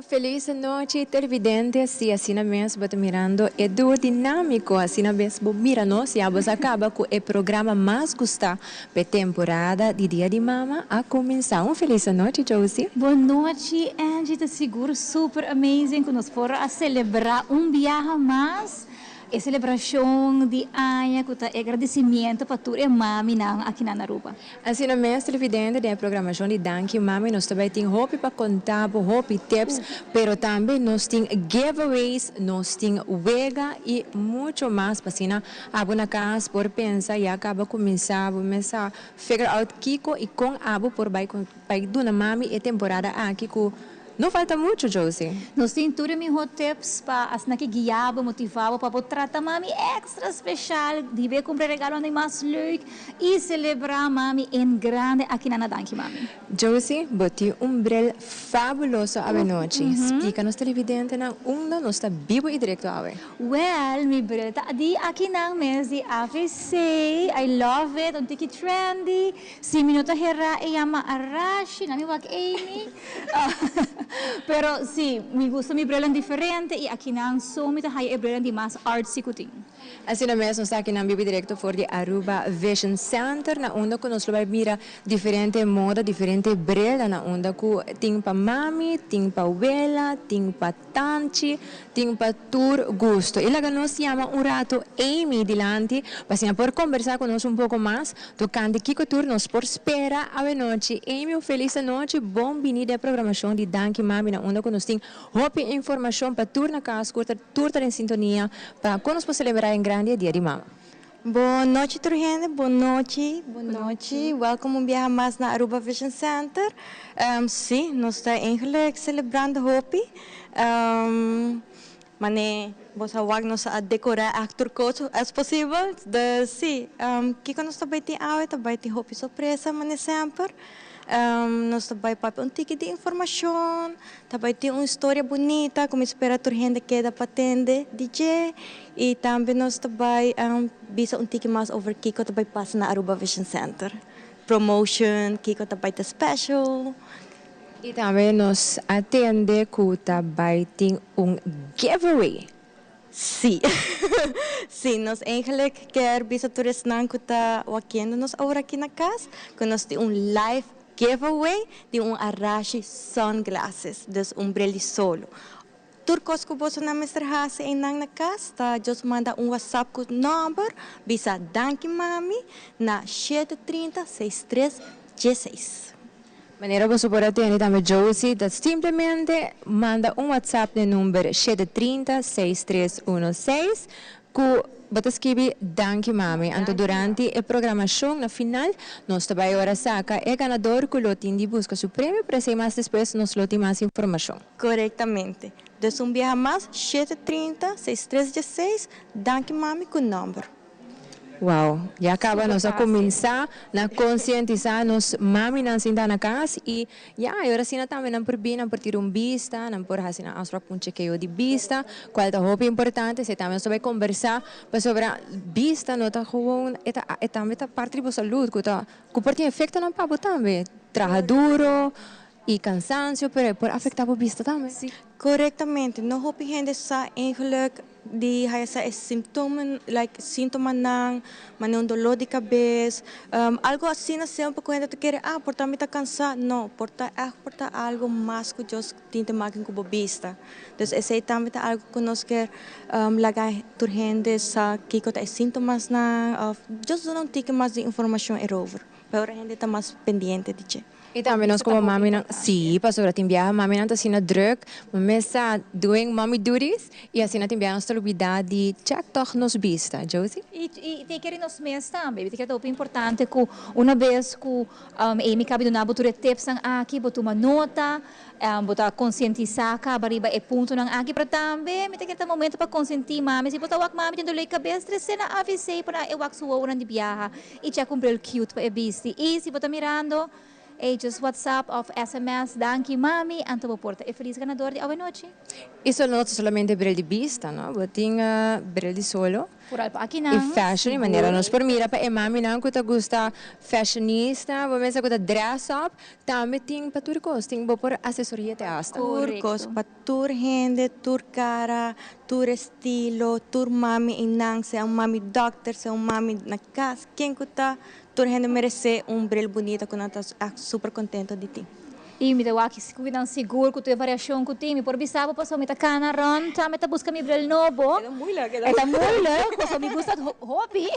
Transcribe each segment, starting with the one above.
Feliz noite, televidentes. Se assim mesmo você mirando é do dinâmico, assim mesmo mira nós e abos acaba com o programa mais gostado da temporada de Dia de Mama a começar. Feliz noite, Josie. Boa noite, Angie. Te seguro super amazing que nós fora a celebrar viaje mais. É celebração de ano, com agradecimento para tu e mami aqui na Aruba. Assim mesmo, televidente da programação de Danke Mami, nós também temos hope para contar, hope tips, pero também nós temos giveaways, nós temos wega e muito mais para cima. Abo na casa por pensar e acaba começar a figure out Kiko e com abo por vai do na mami e temporada aqui com não falta muito, Josie. Nós temos tudo meus tips para as que guiava, motivava para tratar mami extra especial, de ver comprar regalo ainda mais leuk e celebrar mami em grande aqui na Danke Mami. Josie, boti brel fabuloso a noite. Explica-nos televidente na nós está vivo e direto a ver. Well, mi brel ta di aqui na mês de AVC. I love it, un tiki trendy. Si minuto hera e llama Arashi, nami wag Amy. Pero sí, me gusta mi brela diferente e aqui na so mi ta hay brela di mas artsy kuting. Assim mesmo, está aqui na Bibi Directo for de Aruba Vision Center, na onda que nós vai mira diferente moda, diferente brela, na onda que tem para mami, tem para abuela, tem para tante, tem para tur gusto. E lá nós chama rato Amy dilante, para por conversar com nós pouco mais, tocando Kiko Tour, nos por espera a noite. Amy, feliz noite, bom vinda à programação de Danke Mami, na onda que nós tem hope informação para tur na casa, tur em sintonia, para quando nós celebrar em grande Dia de Mama. Boa noite, gente. Boa noite. Boa noite. Welkom viajar mais na Aruba Vision Center. Sim, nós estamos eigenlijk celebrando Hopi. Mane, você wag nos a decorar actor coach as possível. Sim, que nós também tem Hopi surpresa, mane sempre. Nós também para ticket de informação, também tem uma história bonita, como espera a gente queda patente DJ, e também nós também bisa ticket mais over Kiko também passa na Aruba Vision Center. Promotion, Kiko também tá special. E também nos atende que também tem giveaway. Sim. Sim, nós eigenlijk quer bisa toeris nang kuta wakendo nos agora aqui na casa, que nós tem live giveaway de Arashi sunglasses, dus brilho solo. Turcos ko boso na Mr. Hase em nang na casa, tá? Jos manda WhatsApp com number, bisa Danke Mami na 730-6316. Maneira você pode atender também Josie, simplesmente manda WhatsApp no número 730-6316, que você escreve Danke Mami. Então, durante a programação, na final, nós também agora saca o ganador que lotin de busca o prêmio, para ser mais depois nós lotin mais informação. Corretamente. Dus viaja mais 730-6316, Danke Mami com número. Uau, já acaba nós a começar a conscientizar nos mami na sinta na casa e agora sim também não por bem não por ter vista, não por assim a sua chequeio de vista, qual é o importante, se também vai conversar sobre vista, não tá gewoon, é também tá parte da saúde, que pode efeito não para também, trabalho duro e cansaço, por afetar a vista também. Sim, corretamente. Não hoop gente sa eigenlijk die hij sa symptomen sintomas ng manong dolor de cabeça, algo assim na sempre quando tu quer porta me tá cansado, não, porta algo mais que Deus tinha máquina com bobista. Então esse também tá algo que nós quer lagar turgente sa que tá sintomas na Deus não tem mais de informação over. Para a gente tá mais pendiente de. E também nós como mami, sim, para sobre a viajar, mami não está assim druk, mas está doing mommy duties e assim na viajar nós temos de check toch nos vista, Josie? E tem que ir nos meses também, tem que é importante que uma vez que Amy cabe do nabo ture tips ang aqui, botar uma nota, botar conscientizar ka bariba e ponto ng aqui para também, tem que ter momento para consentir mami, se botar wak mami tem dolor de cabeça, na AVC para eu wak suwa uran de viajar e check bril cute para e vista. E se botar mirando just WhatsApp of SMS, danke mami, anto porta. E feliz ganador de Ave Noche. Isso não é solamente bril de vista, não? Botinha bril de solo. Por algo aqui E não. fashion, de maneira nos por mira, para mami não que gusta fashionista, vou mesmo que dress up, também tem para turcos, tem por assessoria te hasta. Turcos, para tur gente, tur cara, tur estilo, tur mami inang, se mami doctor, se mami na casa, quem que tá, tur gente merece bril bonito, que nós tá super contento de ti. E me deu aqui se cuidam seguro que tu é variação que tem, por bisabo passou me tá cana ron, tá me tá busca mi brel novo. É muito legal. Está muy lejos, me gusta hobby,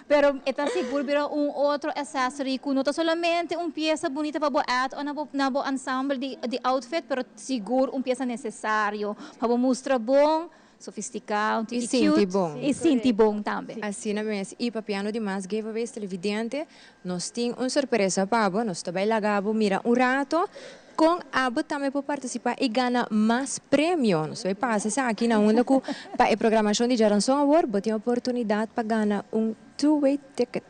pero está seguro para outro accessory que não está solamente pieza bonita para add ou na bo ensemble de outfit, pero seguro pieza necessário para mostrar bom, sofisticado, E senti bom. E senti bom também. Assim na mesa, e para piano de mais giveaways televidente, nós temos uma surpresa para você, nós também lagabo, mira, rato, com abo também para participar e ganhar mais prêmio. Nós vai passar aqui na onda com para a programação de Jaranson Award, você tem a oportunidade para ganhar two-way ticket.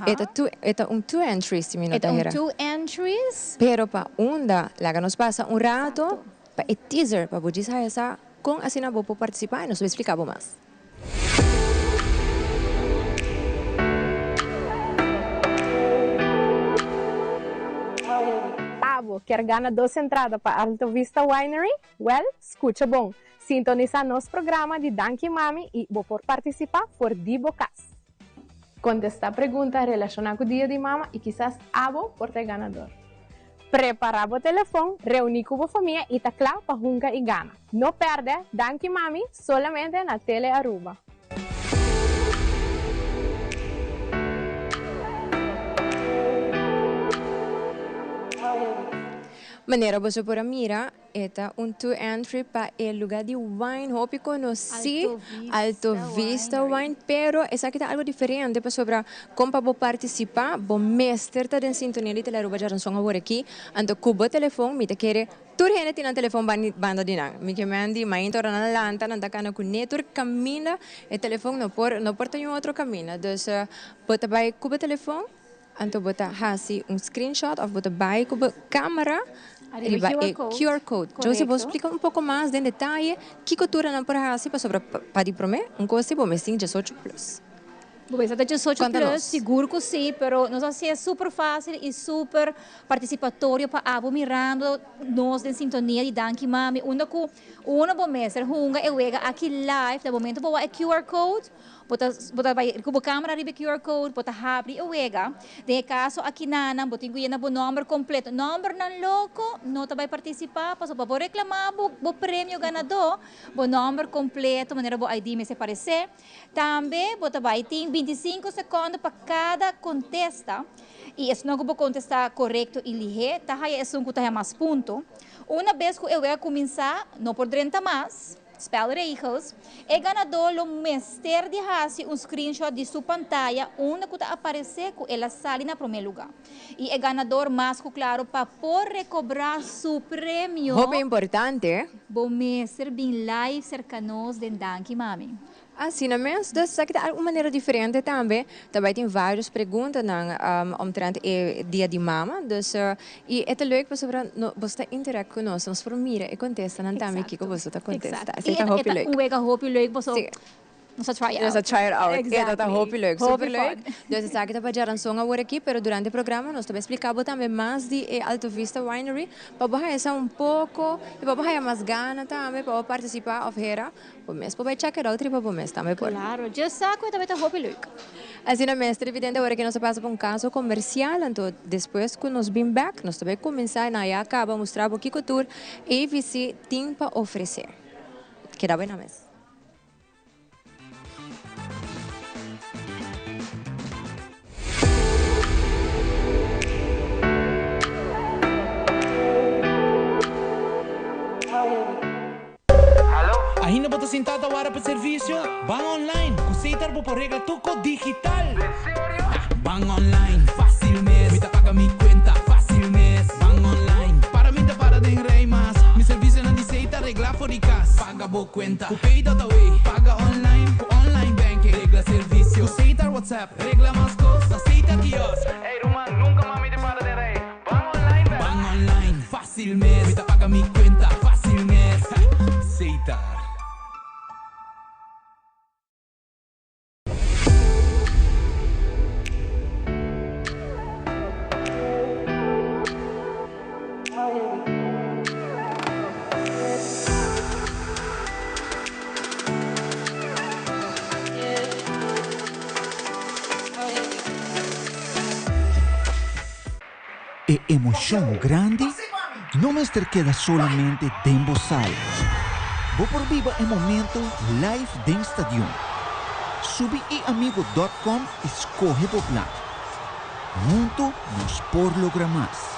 Esta two entries, se me nota Então, two entries. Pero para onda, laga nos passa rato, para o teaser, para você saber essa com assim na para participar e nós vamos explicar mais. Quer ganhar 2 entradas para Alto Vista Winery? Well, escucha bom. Sintoniza nosso programa de Danke Mami e vou por participar por Dibo Cas. Contestar perguntas relacionadas com o dia de mama e quizás abo por ter ganador. Preparar o telefone, reunir com a família e tá claro para jungar e ganhar. Não perde Danke Mami solamente na Tele Aruba. Maneira você por mira, esta two entry para o lugar de wine, hope conheci Alto Vista Wine, pero essa aqui tá algo diferente para sobre como para participar, bom mestre tá em sintonia de Telearuba Jaranson agora aqui, ando cubo telefone, me te quer tur gente tem telefone banda de nang, me que mandi, mas então na lanta, nanda cana com netur camina, o telefone não por tem outro caminho, então bota vai cubo telefone, ando bota hasi screenshot of bota vai cubo câmera. Arriba QR code. Josie, vou explicar pouco mais de detalhe que cultura não para assim para sobre para de promer coisa bom, mas sim 18 plus. Bom, essa 18 plus, seguro que sim, pero nós assim é super fácil e super participatório para abo mirando nós em sintonia de Danke Mami, onde bom mestre hunga e wega aqui live, de momento boa é QR code. Bota vai com a câmera ribe QR code, bota abre e wega. De caso aqui na botinho na bo número completo, número não louco, não vai participar, passo para reclamar bo prêmio ganador, bo número completo, maneira bo ID me se parecer. Também bota vai tem 25 segundos para cada contesta. E se não vou contestar correto e ligeiro, tá aí é um que mais ponto. Uma vez que eu começar, não por 30 mais. Spelregels, e ganador lo mestre de hasi screenshot de sua pantalla onde que aparecer que ela sale na primeiro lugar. E o ganador mais claro para por recobrar seu prêmio. Muito importante. Bom mestre bem live cercanos de Danke Mami. Assim, mas dessa aqui de alguma maneira diferente também. Também tem várias perguntas omtrent o dia de mama. Dus, e é leuk para sobre você interagir conosco, nos formira e contesta não também que você está contesta. E é hope leuk, você Nós try it out. Nós try it out. Exactly. Ito hope leuk, super Hope leuk. Dus sa kita pa Jaranson agora aqui, pero durante o programa nós também explicamos também mais de Alto Vista Winery, para baixar pouco, e para baixar mais gana também para participar of hera. Por mês, para check it out para mês também por. Claro, just saco também tá hope leuk. Assim na mestre evidente agora que nós passa por caso comercial, então depois que nós bem back, nós também começar na ya acaba mostrar o que cultura e vice tem para oferecer. Queda bem na mesa. Ainda bota sentado agora para serviço? Van online, cuseitar por regra tuco digital. Van online, fácil mes. Me paga mi cuenta, fácil mes. Van online, para mim para de rei mas. Mi serviço na diceita regla for di cas. Paga bo cuenta, pay data way. Paga online, online banking. Regla serviço, cuseitar WhatsApp. Regla mas cosas, aceita kiosco. Hey Roman, nunca mami te para de rei. fácil mes. Ahorita paga mi cuenta, fácil mes. Aceitar. E emoção grande não mais ter queda solamente em Bozal. Vou por viva em momento live em estadion. Subi e amigo.com escorre o plan. Junto nos por lograr mais.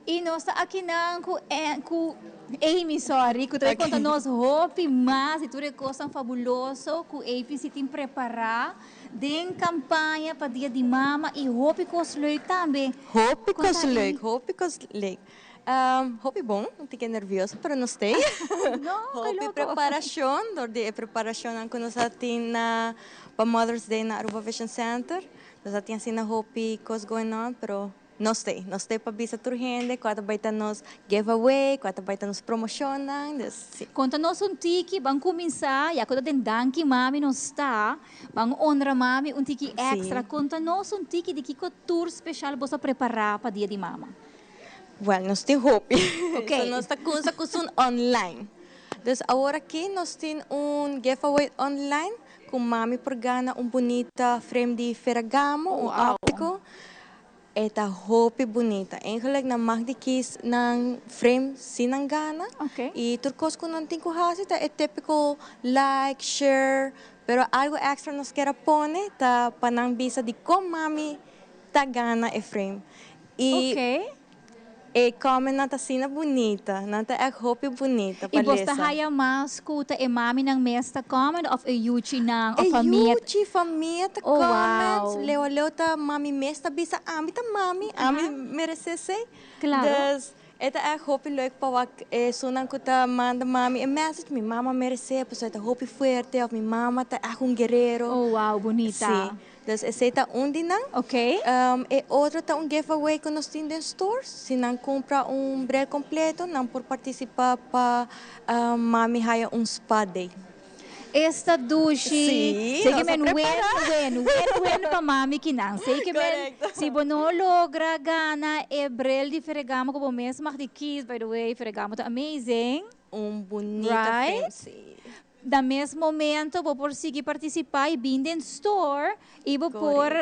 E nós está aqui com Amy, sorry, que tu conta nós roupa, mas e tu coisa fabuloso que o Amy se tem preparar de campanha para dia de mama e roupa que os leuk também. Roupa que os leuk. Roupa bom, não fiquei nerviosa, mas não sei. Roupa preparação, de preparação que nós temos para Mother's Day na Aruba Vision Center. Nós temos assim roupa que going on, pero não sei para bisa turhende, quando vai ter nos giveaway, quando vai ter nos promocionam. Conta-nos tiki, vamos começar, e quando tem danke mami não está, vamos honrar mami tiki extra. Conta-nos tiki de que tour especial você preparar para dia de mama. Well, nós temos roupa. Okay. So, nós estamos com online. Então, agora aqui nós temos giveaway online, com mami por gana bonita frame de Ferragamo, óptico. Esta roupa bonita. Eigenlijk na magdi kies ng frame sinanggana. Okay. E turcos ko não tem kuhasi ta é typical like, share, pero algo extra nos quer pone ta panang bisa di ko mami ta gana e frame. E e come nata sina bonita, nata é roupa bonita. E basta haya mas kuta e mami ng mesta comment of e yuchi ng o família. Yuchi família ta comments, leo ta mami mesta bisa ami ta mami, ami merece. Claro. Dus esta é roupa leuk para wak sunan ko ta manda mami a message mi mama merece, pues esta roupa fuerte of mi mama ta é guerreiro. Oh wow, bonita. Sí. Dus esse dinang. Okay. E outro tá giveaway que nós temos em stores. Se não compra brel completo, não por participar para mami haya spa day. Esta duche, sei que men bueno para mami que não, sei que men se não logra gana e brel de Ferragamo como mesmo mag de keys by the way, Ferragamo tá amazing. Bonita right? Fancy. Da mesmo momento, vou por seguir participar e vir em store e vou por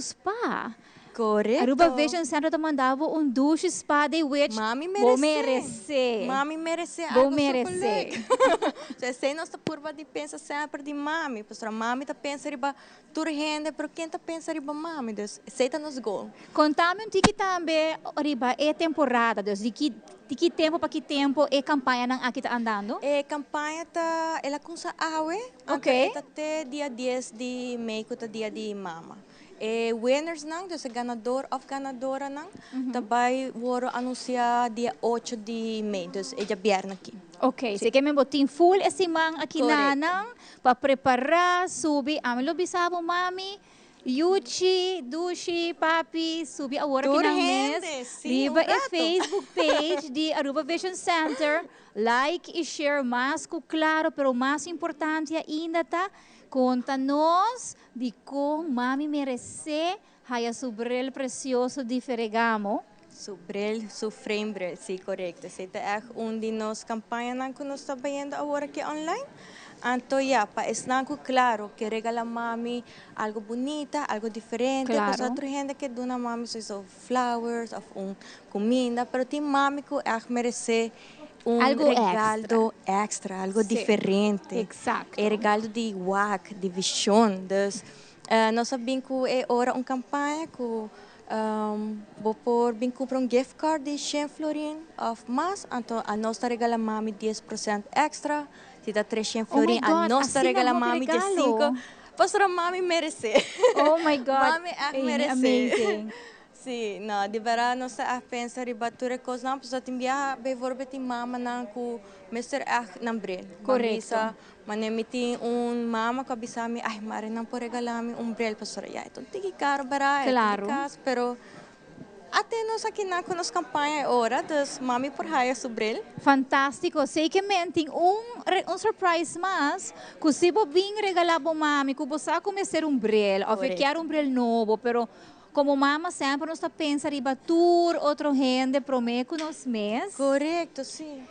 spa. Correto. Aruba Vision Center te mandava duche spa de which mami vou merecer. Mami merece vou algo merecer. Sei nossa curva de pensa sempre de mami, porque mami tá pensa riba turhende, pero quem tá pensa riba mami, dus aceita nos gol. Contame tiki também riba é temporada, dus de que tempo para que tempo é campanha nang aqui tá andando? É campanha tá ela com sa awe. Okay. Até dia 10 de Mei que tá dia de mama. Winners nang, dus ganador of ganadora nang, também vou anunciar dia 8 de Mei, dus é dia biyernes aqui. Ok, sei que me botin full esse man aqui nanang para preparar, subir, amelo bisabo mami, Yuchi, Dushi, Papi, subi agora que ng Urgente, mês. sim, Liba rato. Facebook page de Aruba Vision Center. Like e share mais claro, pero mais importante ainda tá, conta-nos de como mami merece haya sobre o precioso de Ferragamo. Sobre su frame, sí, correcto. Esta es una de las campañas que nos está viendo ahora aquí online. Entonces, ya, para estar claro que regala mami algo bonita, algo diferente. Claro. Pues otra gente que dona mami son flowers, o comida, pero tem mami que merece Algo regalo extra, algo Sí, diferente. exacto. Regalo de WAC, de visão. Dus, nós sabemos que é hora uma campanha que vou por bem comprar gift card de 100 florin of mais, então a nós regala mami 10% extra, se dá 300 Oh my florin, a God, nós assim regala na mami de regalo. 5. Para mami merece. Oh my God. Mami merece. Amazing. Sim, não, de verdade nós a pensar ribatura coisa não, porque tem via bevorbe mama não com Mr. Não brel. Correto. Mas tem mama que abisa mi, ai, mare não por regalar-me brel para já. Então tem que caro bara, Claro. pero até nós aqui na com nossa campanha ora, das mami por raia sobre Fantástico. Sei que mentem surprise mas, que se você bem regalar para mami, que você começar brel, ou Correto. quer brel novo, pero como mama sempre nos está pensando em batur, outro gente promete nos mês. Correto, sim.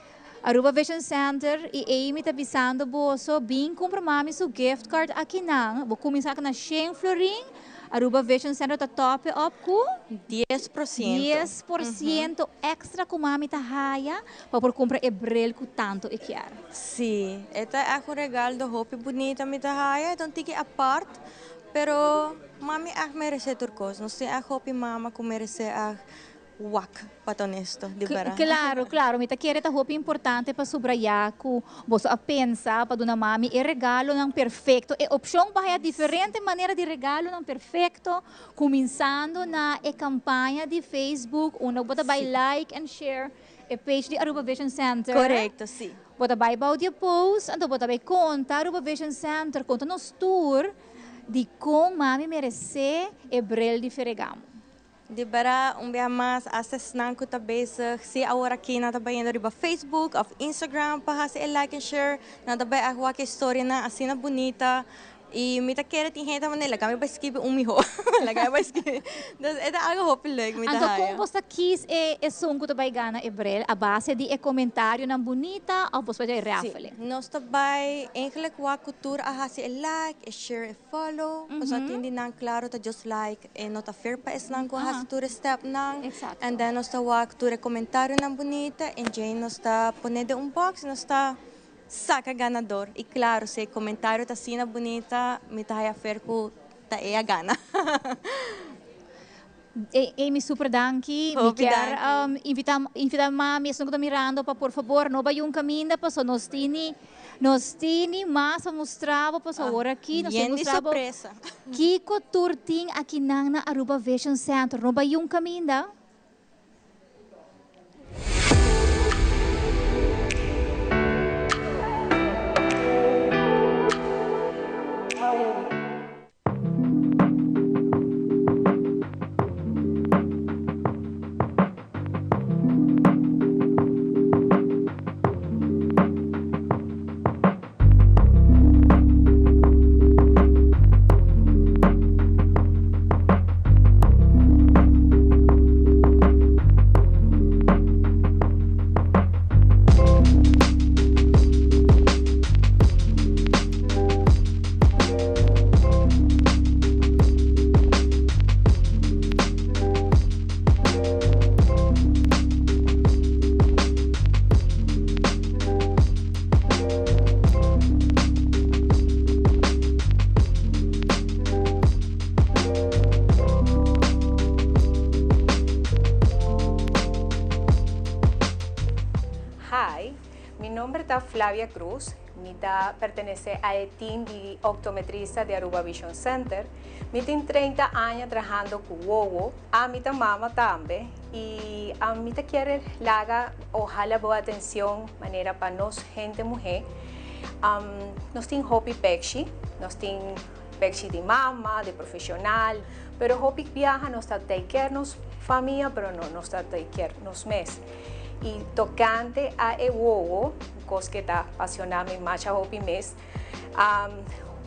Aruba Vision Center e Amy está avisando você bem compra mami seu gift card aqui não. Vou começar com a 100 florin. Aruba Vision Center está top up com 10%. 10% extra com mami tá raia para comprar brel que tanto e quer. Sim, esta é um regalo do Hope bonita me raia, então tem que apart, pero mami merece turcos, não sei a Hope mama que merece a wak, para honesto, de verdade. Claro, me tá querendo roupa importante para subrayar que você a pensa para dona mami e regalo não perfeito, e opção para diferente maneira de regalo não perfeito, começando na campanha de Facebook, onde você vai like and share a page de Aruba Vision Center. Correto, sim. Você vai para o post, então você vai contar Aruba Vision Center, conta nos tour de como mami merece e brel de Ferragamo. De bara dia mais acessar que tá bezig, se agora aqui na também indo riba Facebook, of Instagram, para se like and share, na também a que história na assim na bonita. E me tá querendo tem gente manela, kami ba skip miho. Lagay ba skip. Das eta algo hopileg me tá. Então, como você quis som que vai ganhar Ebrel, a base de comentário na bonita ou você vai raffle? Nós também eigenlijk wa cultura a se like, e share, e follow. Pues atindi nang claro ta just like e nota fair pa es nang ko ha cultura step nang. Exacto. And then nós tá wa cultura comentário na bonita, and Jane nós tá ponede box, nós tá saca ganador. E claro, se comentário está assim na bonita, me está a fer que tá a gana. Amy, super danki. Oh, Me quer invitar mami, se não está mirando, para por favor, não vai caminho, para nós tini mais a mostrar, para agora aqui, nós Bien de mostrar surpresa. que cultura tem aqui na Aruba Vision Center, não vai caminho. Flavia Cruz, Mita pertenece al team de optometrista de Aruba Vision Center. Mi tengo 30 años trabajando con Wowo, a mi mamá también, y a mi quiere laga ojalá boa atención manera para nos gente mujer. Nos tenemos Hopi Pexi, nos tenemos pecci di mamma, de profissional, pero hopi viaja nos está take care nos familia, pero no nos está take care nos mes. Y tocante a ewowo, cos que está apasionado macha hopi mes,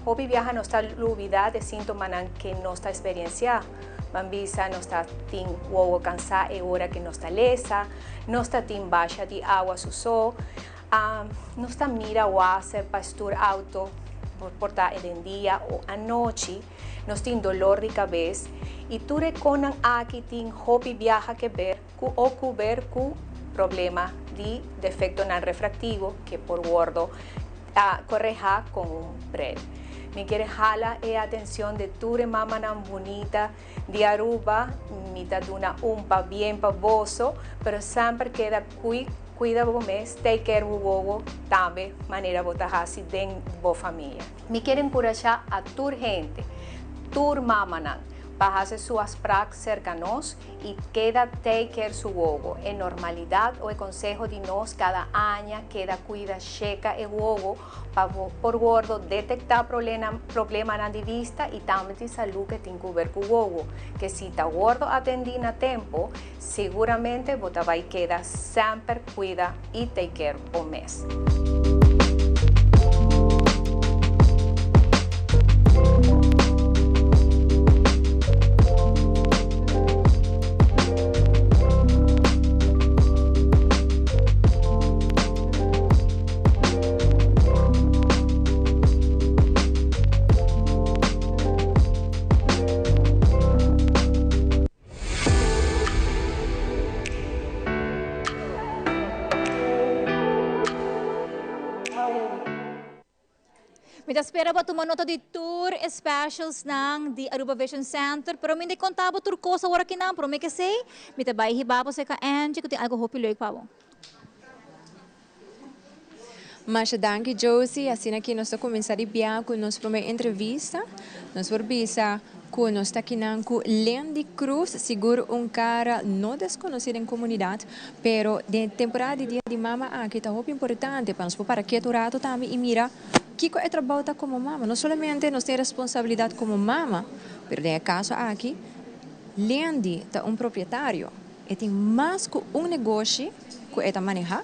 hopi viaja nos está lubida de síntomas que no está experiencia. Mambisa no está tin wowo cansa e hora que no está lesa, no está tin baixa de agua suso, no está mira o hacer pastor auto por portar el día o anoche, no está dolor de cabeza y tú reconan aquí tin hopi viaja que ver o cuber cu problema de defecto non refractivo que por gordo correja con un brel. Me quiere jala e atención de ture mama nan bonita de Aruba, mitad de una umpa bien pavoso, pero siempre queda cuida vos mes, take care vos también manera botajasi den vos familia. Me quiere encorajar a tur gente, tur mama nan, para hacer sus prac cercanos y queda take care su wogo. En normalidad o el consejo de nos cada año queda cuida checa el wogo para por gordo detectar problema de vista y también de salud que tiene que ver con wogo. Que si está gordo atendido a tiempo, seguramente vota va y queda siempre cuida y take care o mes. Mita espera ba tumanota di tour specials ng di Aruba Vision Center, pero hindi kontabo tour ko sa wara kinang, pero may kasi, mita bayi hibapo sa ka Angie, kuti algo hopi loik pa mo. Mas danke Josie, assim aqui nós estamos começando a com nossa primeira entrevista. Nós vamos ver com nós está aqui com Lendi Cruz, seguro cara não desconhecido em comunidade, pero de temporada de dia de mama aqui está muito importante para nós para que o rato também e mira que é trabalho como mama, não somente nós temos responsabilidade como mama, pero de caso aqui Lendi está proprietário e tem mais que negócio que está manejar,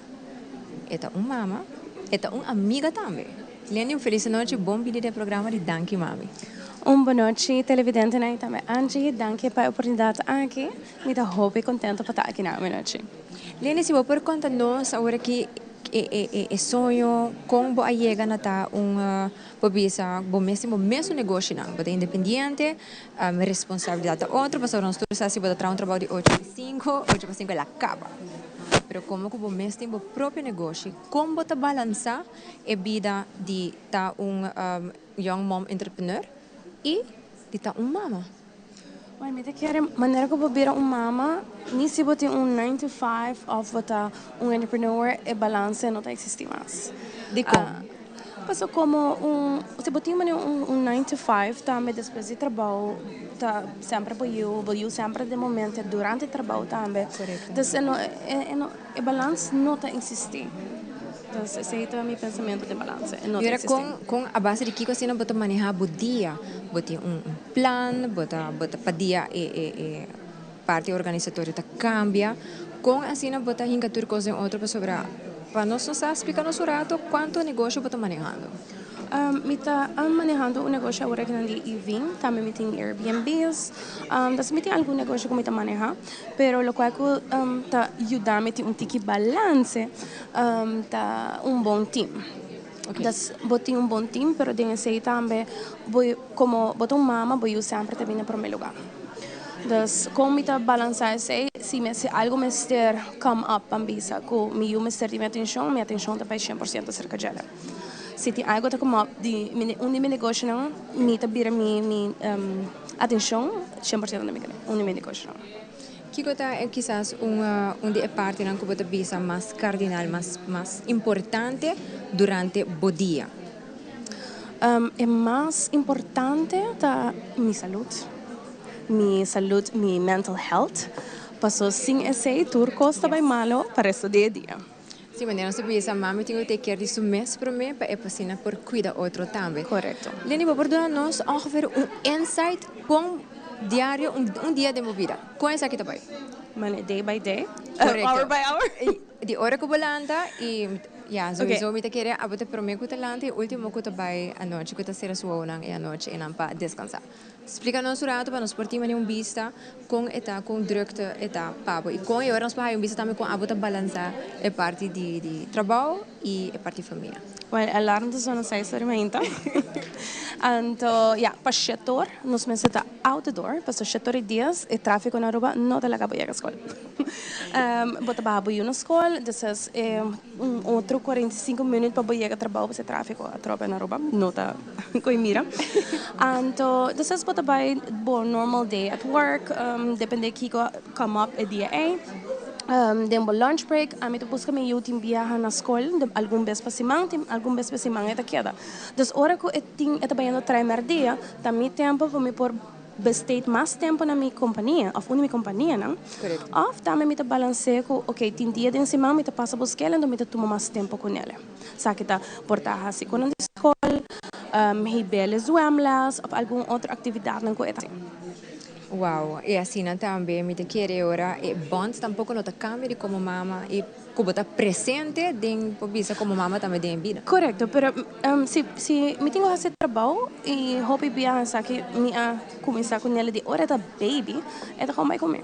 está mama. Esta uma amiga também. Lendi, feliz noite, bom vídeo do programa de Danke Mami. Boa noite, televidente, né? Também Angie, danke pela oportunidade aqui. Me dá hope e contento por estar aqui na noite. Lendi, se você conta nós agora que é sonho como a chega na tá pobisa, bom mesmo negócio não, você é independente, responsabilidade da outra, mas nós todos assim você trabalha um trabalho de 8 para 5 ela acaba. Pero como que você tem o próprio negócio, como você balança a vida de estar young mom entrepreneur e de estar mama? Well, me quer maneira que vira mama, nem se você 9 to 5 ou você entrepreneur, e balança não existe mais. De como? Passou como se você tem 9 to 5, também depois de trabalho, tá sempre eu sempre de momento durante o trabalho também. Então, o balanço não existe. Então, esse é o meu pensamento de balanço. E agora, com a base de que você não pode manejar o dia, você plan, você para dia parte organizatória cambia, com assim não você hinca tudo coisa em outra pessoa para nós não explicar nosso rato quanto negócio você está manejando. Me está manejando negócio agora que não de Ivin, também me tem Airbnbs, me tem algum negócio que me está manejando, pero lo qual está ajudando a ter balance, tá bom time. Das botei bom time, pero tem sei também, como botou mama, eu sempre também no primeiro lugar. Dus como está balançar se algo me ester come up ambisa, com me ester de minha atenção está para 100% acerca dela. Se tem algo que come up de meu negócio não, me está vira minha atenção 100% no meu negócio. Que é quizás uma parte que você visa mais cardinal, mais importante durante o dia? É mais importante da minha saúde, minha mental health. Passou sem esse tour costa bem malo para esse dia. Sim, mas não sabia, essa mãe tem que ter de mês para mim para passar por cuidar outro também. Correcto. Leni, vou dar nós ongeveer insight com diário, dia de minha vida. Com essa aqui também. Mane, day by day? Correcto. Hour by hour? De hora que eu landa e ja, sowieso Okay. me querer abot para mim que landa e último que vai a noite que será sua e a noite e não para descansar. Explica-nos o rato para nós partir uma vista com drukte eta papo e com eu nós para vista também com abot balançar a parte de trabalho e a parte de família. Well, alarm de zona 6 ferramenta. Então, ja, para setor, nós mesita outdoor, para setor dias e tráfego na Aruba não te laga para a escola. Bota babu na escola, desses outro 45 minutos para ir a trabalho para tráfego a tropa na Aruba, não tá com mira. Então, desses bota vai bom normal day at work, depende que come up a dia Dembo lunch break, a mim busca me eu tim viaja na escola, algum vez para semana, algum vez para semana eta queda. Dus hora que eu tim eta baiano primeiro dia, também tempo para me por bestate mais tempo na minha companhia, of minha companhia, não? Correto. Of também me ta balanceio com, ok, tim dia de semana me ta passa buscar ela, então me ta toma mais tempo com ela. Sabe que ta portar assim com a escola, hibele zwemles, of algum outra atividade não coeta. Wow, e assim também me quer ora e bonds tampouco não cambia de como mama e como está presente dentro bisa como mama também tem vida. Correcto, pero se me tenho esse trabalho e hobby biasa que me começar com ela de hora da baby, é da como vai comer.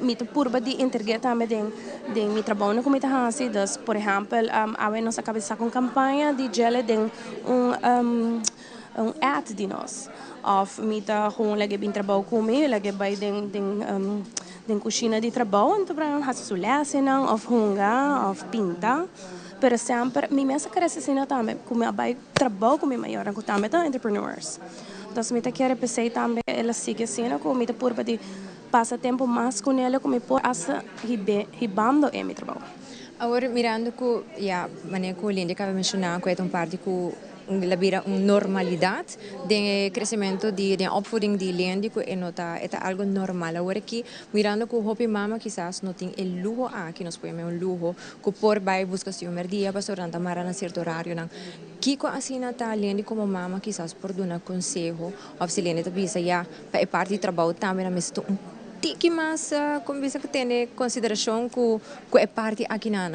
Me te purba de interget também de mi trabalho como está assim, das por exemplo, a nossa cabeça com campanha de gele de ad de nós. Of mita gewoon lagi bin trabaho kumi, lagi bay den kusina di trabaho, então para fazer sulese não, of hunga, of pinta. Pero sempre, mi mesa carece sina também, como a bay trabaho kumi maior, ang também tá entrepreneurs. Então mita quer pensar também, ela sigue sina, como mita purba de passa tempo mais com ela, como por asa hibando mi trabaho. Agora mirando que ja, maneira que o Lindy acaba de mencionar, que é parte que labira normalidade de crescimento de opvoeding de Lindy que é algo normal. Agora que mirando que o hopi mama quizás não tem o luxo aqui, nós podemos um luxo que por vai buscar se um dia para restaurante mara na certo horário não. Kiko assim tá Lindy como mama quizás por dar conselho, ou se Lindy tá bisa já para parte de trabalho também na mesma tiki mas como bisa que tem consideração que é parte aqui na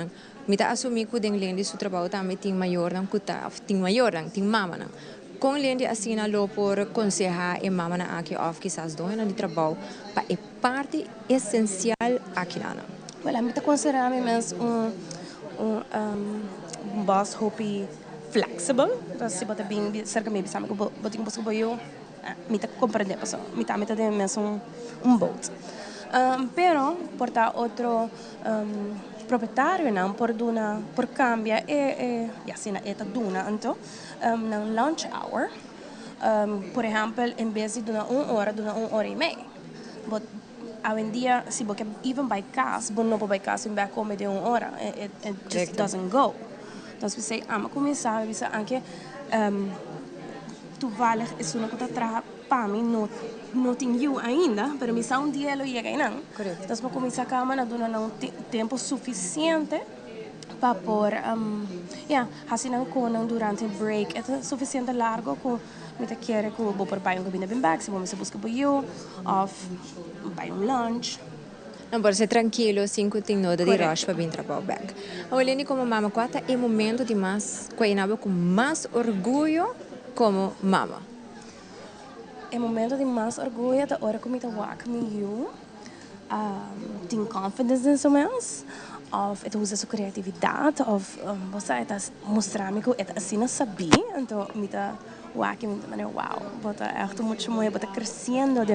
me tá assumir que den Lindy seu trabalho também tem maior não que tá tem maior não tem mama não com Lindy assim na lo por aconselhar e mama na aqui of quizás doina de trabalho para é parte essencial aqui na Well, me tá considerando mesmo boss hopi flexible, então se bota bem cerca me bisa me que botinho busco boio me tá compreender pessoal me tá de mesmo boat pero porta outro proprietário não por cambia assim é duna então na lunch hour por exemplo em vez de duna uma hora e meia but hoje em dia se você even by casa você não pode by casa em comer de uma hora it just doesn't go então se você ama começar você anche tu vale isso não conta tra para mim não tenho ainda para mim só dia ela chega aí não então se começar a cama não dona não tempo suficiente para por assim não com durante break é suficiente largo com me te quer que vou por pai um cabine bem back se vamos buscar por you off by lunch. Não pode ser tranquilo, sem que tenha nada de rush para vir trabalhar back. Olhando como mama, qual é o momento de mais, com mais orgulho como mama? O momento de mais orgulho é a hora que me toca eu tenho confidence em somens, of het usa sua criatividade, of você está mostrando que é assim não sabia, então me tá waka me tá wow, bota echt muito mais, bota crescendo de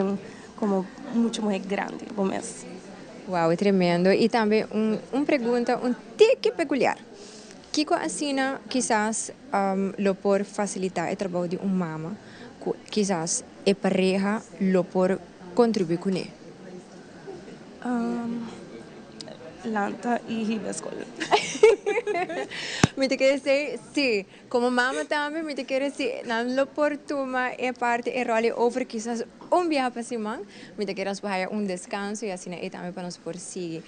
como muito mais grande, bom mês. Uau, é tremendo. E também uma pergunta tique peculiar. Kiko assina, quizás, lo por facilitar o trabalho de uma mama, quizás, a pareja lo por contribuir com ele. Lanta e riba escola. Me te quer dizer, sim, como mama também, me te quer dizer, não lo por tomar a parte, a rol over quizás viagem para semana, me te quer dizer, descanso e assim, e também para nós por seguir.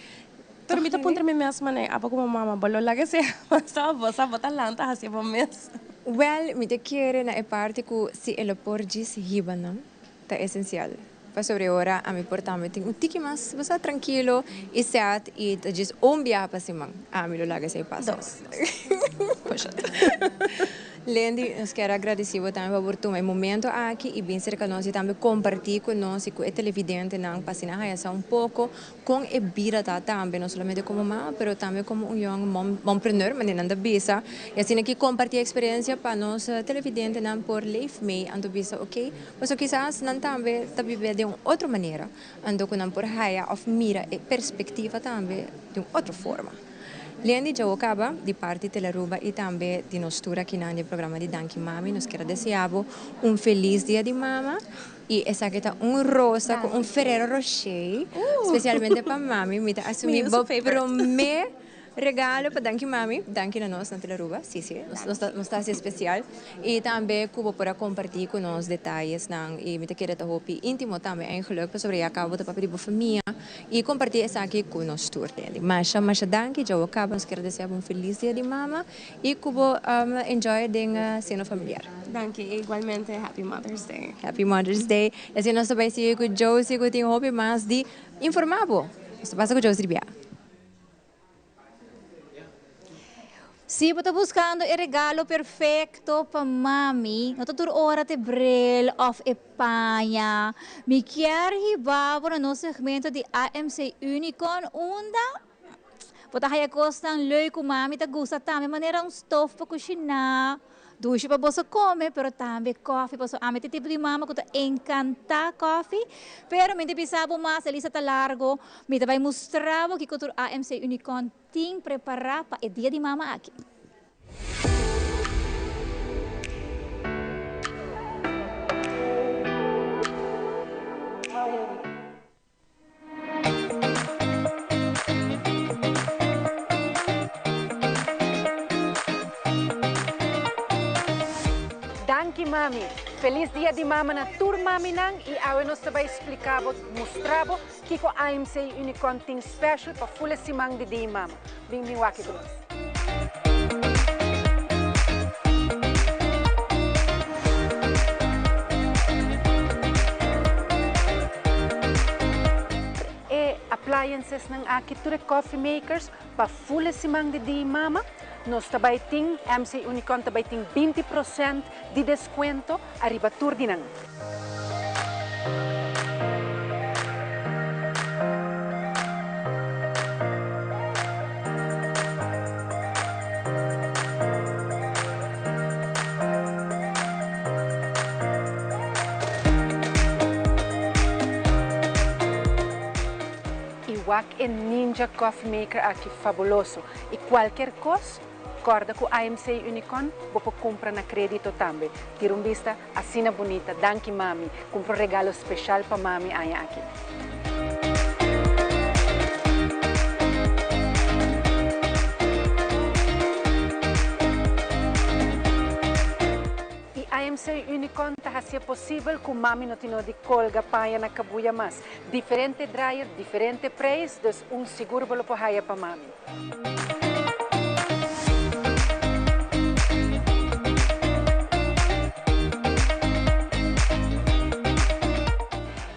Pero mita punta mi mes mané, apa como mama bolo lagi se basta bosa bota lanta hacia bom mes. Well, me te quiere na parte que si el porgis hibana, ta essencial. Para sobre hora a mi portame tem tiki mais, você tranquilo e certo e tá diz viaje para cima. A mi lo larga se passa. Poxa. Lendi, nós quero agradecer também por tu momento aqui e bem cerca nós e também compartilhar com nós e com o televidente não passar essa pouco com a vida também não somente como mãe, mas também como young mompreneur, mas não da bisa. E assim aqui compartilhar a experiência para nós televidente não por live me ando bisa, ok? Mas quizás não também tá viver de uma outra maneira, ando com não por raia of mira e perspectiva também de uma outra forma. Lendi já acaba de parte de Teleruba e também de nostura aqui no programa de Danki Mami. Nós quero desejar feliz dia de mama e essa aqui tá rosa com Ferrero Rocher, especialmente para mami. Me tá assumir regalo para Danki Mami, Danki na nós na Teleruba, sim, não está assim especial. E também cubo para compartilhar com nós detalhes e me quero te hopi íntimo também eigenlijk sobre acabo de papel de família e compartilhar essa aqui com nós todos. Mas Danki já acaba, nós quero desejar feliz dia de mama e cubo enjoy a cena familiar. Danke, igualmente Happy Mother's Day. Happy Mother's Day. E assim nós também seguimos com Josie, que tem hopi mais de informar. Nós passa com Josie Bia. Se você está buscando o regalo perfeito para mami, não está hora de bril of Espanha. Me quer hibar no nosso segmento de AMC Unicon, onde você vai gostar de leuk mami, tá gosta também maneira stof para cozinhar. Douche para você comer, pero também coffee para você. A mim tipo de mama que encanta coffee, pero me pensava mais, ele está largo, me vai mostrar que o AMC Unicon tem preparado para o dia de mama aqui. Danki Mami, feliz dia de mama na tur mami nang e agora nós vai explicar, mostrar que o AMC Unicon tem special para full simang de dia mama. Bem-vindo aqui conosco. Appliances ng aqui ture coffee makers para full simang de dia mama. Nós também tem AMC Unicon também tem 20% de desconto arriba turdi nang. É Ninja Coffee Maker aqui fabuloso e qualquer coisa, corda com AMC Unicon, você compra na crédito também. Tira vista, assina bonita, Danki Mami, compra regalo especial para mami aí aqui. AMC Unicon está se possível com mami não tem de colga paia na cabuia mas diferente dryer, diferente preço, então seguro para paia para mami.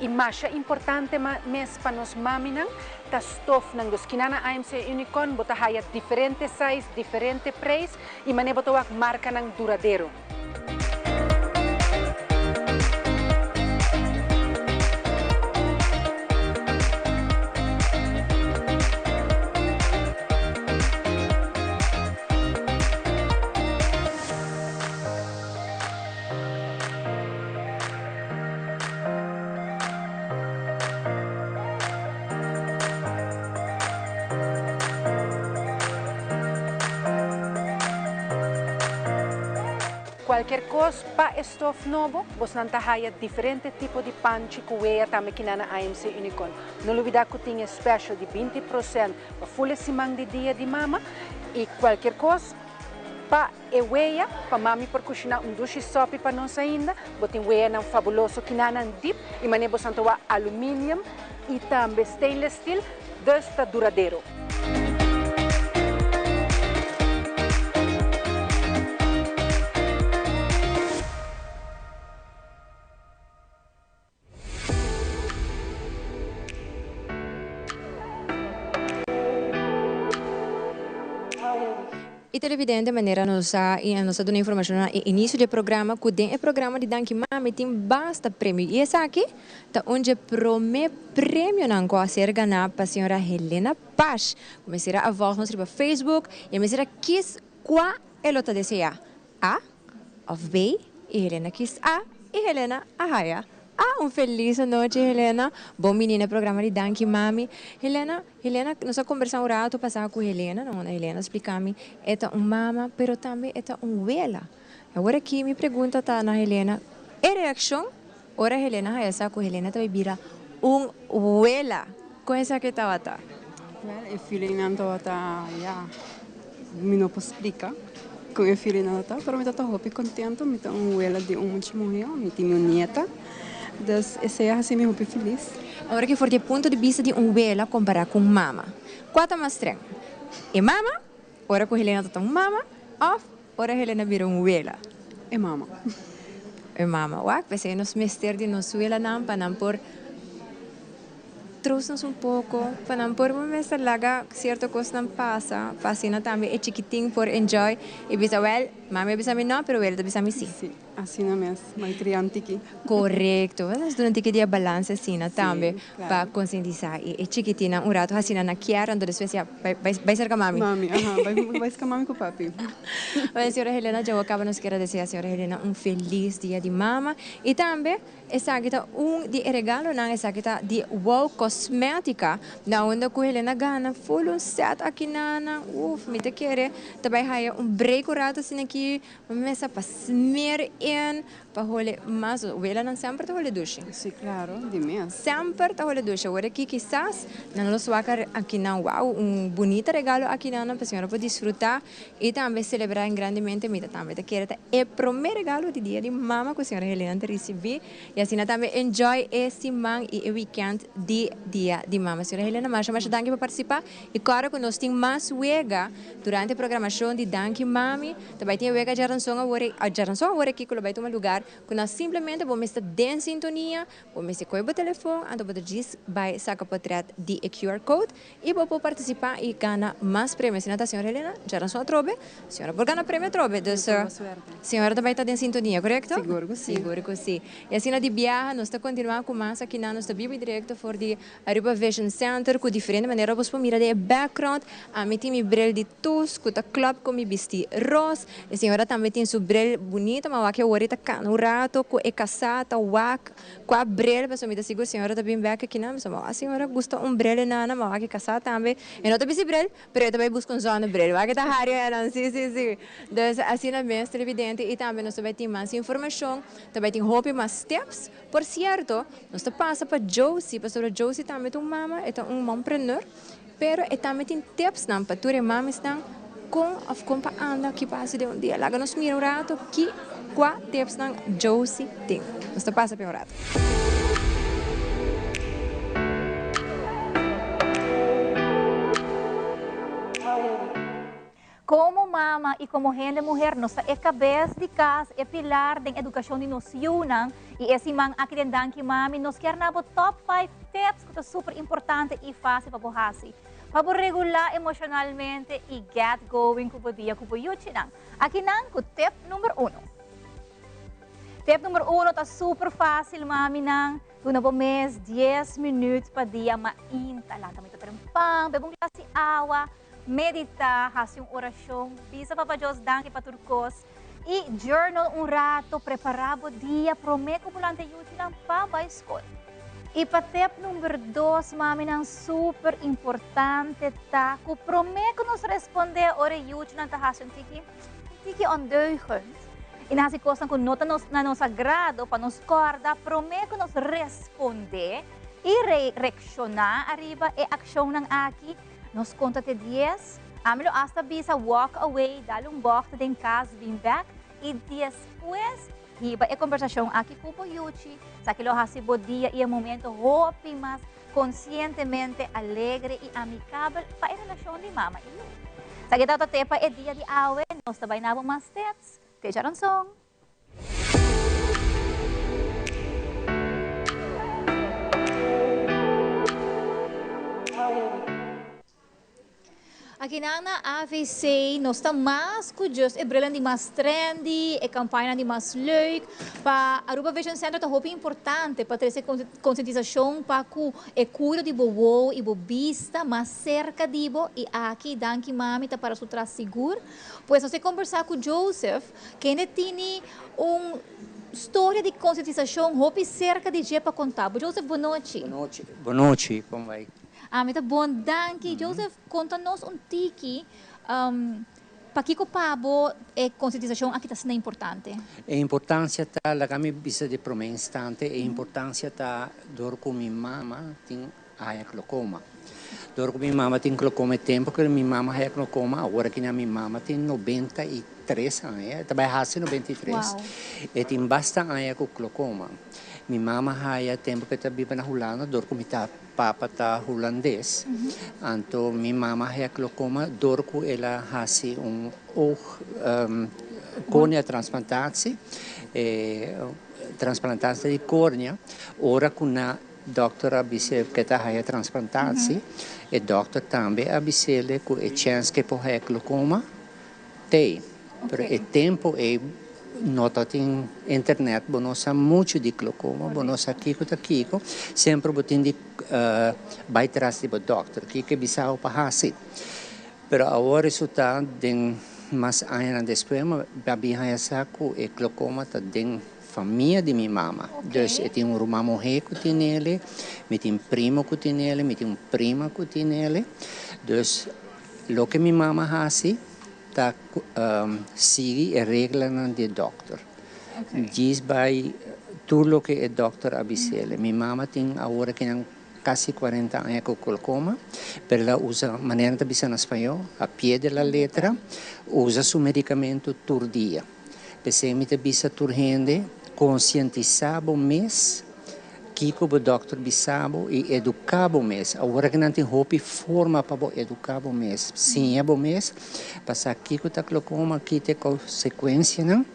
E mais importante mesmo para nós mami não, tá stof nang dos kinana AMC Unicon bota haia diferente size, diferente preço e mane bota marca nang duradeiro. Qualquer coisa para estof novo, você não tem diferente tipo de panchi que veia também aqui na AMC Unicon. Não olvidar que tem special de 20% para full simang de dia de mama e qualquer coisa para veia para mami por cozinhar duche sopa para nós ainda, botem veia não fabuloso que na dip e mané você não alumínio e também stainless steel, desta duradeiro. televidente, maneira nós dando informação no início do programa, que tem o programa de Danke Mami, tem basta prêmio. E essa aqui, tá onde promete prêmio não com a ser ganhar para a senhora Helena Paz. Começará a volta no Facebook e começará quis qual ela está desejar. A of B, e Helena quis A, e Helena Ahaya. Feliz noite, Helena. Bom menina, programa de Danke Mami. Helena, nós conversamos um rato passado com Helena, não? Helena explica-me, é mama, pero também é vela. Agora aqui me pergunta na Helena, é reação? Ora Helena, essa com Helena também vira vela. Com essa que estava tá? Well, eu feeling nanto ata, me não posso explicar. Com eu feeling nanto, pero me tô hopi contento, me tô vela de muito mulher, me tenho nieta. Dus esse é assim me hopi feliz. Agora que for de ponto de vista de vela comparar com mama. Qual é mais estranho? É mama? Ora com Helena tá mama? Ou ora Helena vira vela? É mama. É mama. Uau, pensei nos mester de nos vela não, para não por trouxe-nos pouco, para não por uma mesa larga, certa coisa não passa, fascina também, é chiquitinho por enjoy, e bisa well, mami bisa mi não, pero well, bisa mi sim. Sim, assim não mesmo, mas criante aqui. Correto, mas durante que dia balança assim, também, para conscientizar, e chiquitina, rato, assim, na Kiara, onde depois vai ser com a mami. Mami, vai ser com a mami e com o papi. Mas a senhora Helena, já acaba nos querer dizer a senhora Helena feliz dia de mama, e também, essa aqui tá de regalo, não, essa aqui tá de wow cosmética, na onde com Helena gana, full set aqui na, me te querer, também há break rato assim aqui, uma mesa para smear in, para rolar, mas o ela não sempre tá rolar duche. Sim, claro, de mesmo. Sempre tá rolar duche. Agora aqui quizás, não nos vaca aqui na, wow, bonito regalo aqui na, para a senhora poder desfrutar e também celebrar grandemente, me também te querer, é o primeiro regalo de dia de mama que a senhora Helena te receber, e assim também enjoy esse man e o weekend de dia de mama. Senhora Helena, mais danke para participar. E claro que nós temos mais wega durante a programação de Danke Mami. Também tem wega Jaranson agora aqui que vai tomar lugar que nós simplesmente vamos estar em sintonia, vamos estar com o telefone, então você diz vai sacar portrait de QR code e vou participar e ganhar mais prêmios. Senhora senhora Helena, Jaranson trobe, senhora por ganhar prêmio trobe. Então, senhora também está em sintonia, correto? Seguro que sim. Seguro que sim. E assim de viagem, nós estamos continuando com mais aqui na nossa Bíblia direto for de Aruba Vision Center, com diferente maneira, você pode mirar de background, a mim tem meu brel de tus, com o club com meu vestido rosa, e a senhora também tem seu brel bonito, mas que agora está cano rato, com a casata, com a brel, mas eu me seguro, a senhora também back aqui na, mas a senhora gosta brel na, mas que casata também, e não também se brel, mas eu também busco zona brel, que está área, sim. Então, assim na mesma televidente, e também nós também tem mais informação, também tem roupa mais steps. Por certo, nós passa para Josie, pastora Josie também é uma mama, é mompreneur, pero também tem tips não para tua mama estão com para andar que passa de dia. Lá nós mira rato que qual tips não Josie tem. Nós passa para rato. Como mama e como gente mulher, nossa é cabeça de casa, é pilar da educação de nós yunang, e esse man aqui dentro Danke Mami, nós quer na top 5 tips que é super importante e fácil para borrasi. Para regular emocionalmente e get going com o dia com o yuchi nang. Aqui nang com tip número 1. Tip número 1 tá super fácil, mami nang. Tuna po mês 10 minutos para dia mainta lang kami tatrampang, bebong klase awa. Meditar, fazer uma oração, bisa para Deus, danke para turcos, e journal rato, preparar o dia, prometo que volante yuti lang pa ba escola. E para tip número 2, mami, nang super importante ta, que prometo nos responder ora yuti lang ta hasun tiki ondeugend. E nasi coisa que nota na nossa grado, para nos corda, prometo nos responder e reaccionar arriba e ação nang aqui. Nos conta até 10, amilo hasta bisa walk away, dá um box em casa, vim back, e depois, hiba a conversação aqui com o Yuchi, sa que lo hasibo dia e momento hopi mas conscientemente alegre e amigável para a relação de mama e eu. Sa que tato tepa é dia de awe, nós também nabo mas steps, te Jaranson. Aqui na AVC, nós estamos mais curiosos, é brilhante mais trendy, é campanha de mais leuk. Para Aruba Vision Center é muito importante para ter essa conscientização para que é cuida de boa e boa vista mais cerca de bo e aqui danke mami tá para sutra seguro. Pois você conversar com Joseph, que ainda tem história de conscientização hopi cerca de dia para contar. Joseph, boa noite. Boa noite, como vai? Muito bom, danke. Joseph, conta-nos tiki. Para que pabo é conscientização aqui está sendo importante? A importância tá, la kami bisa de prome instante, a importância tá dor com minha mama tem a glaucoma. Dor com minha mama tem glaucoma tempo que minha mama a glaucoma, agora que minha mama tem 93 anos, também hasi 93. Wow. E tem bastante anos com glaucoma. Minha mama há tempo que está viva na Holanda, dor com minha papa tá holandês. Então minha mama há glaucoma, dor com ela hasi córnea transplantatie, transplantatie de córnea, ora com a dokter abisel que está a transplantatie, e dokter também abisel que a chance que por glaucoma tem, pero o tempo é nota tem internet, bono sa muito de glaucoma, bono sa kiko ta kiko, sempre botin de vai trás de dokter, que bisao pa hasi. Pero agora isso tá den mas anos depois, babi haya sa ko e glaucoma ta den família de minha mama. Dus eu tenho irmão morrer que tem ele, eu tenho primo que tem ele, eu tenho prima que tem ele. Dus lo que minha mama faz tá sigue a regra do doctor. Diz vai tudo o que o doctor abisele. Minha mama tem agora que não quase 40 anos com glaucoma, pero ela usa maneira de bisar em espanhol, a pé da letra, usa seu medicamento todo dia. Pensei me de bisar turgente, conscientizar o mês, que o doctor bisabo e educar o mês. Agora que não tem roupa forma para educar o mês. Sim, é o mês, passar aqui com a glaucoma, aqui tem consequência, não?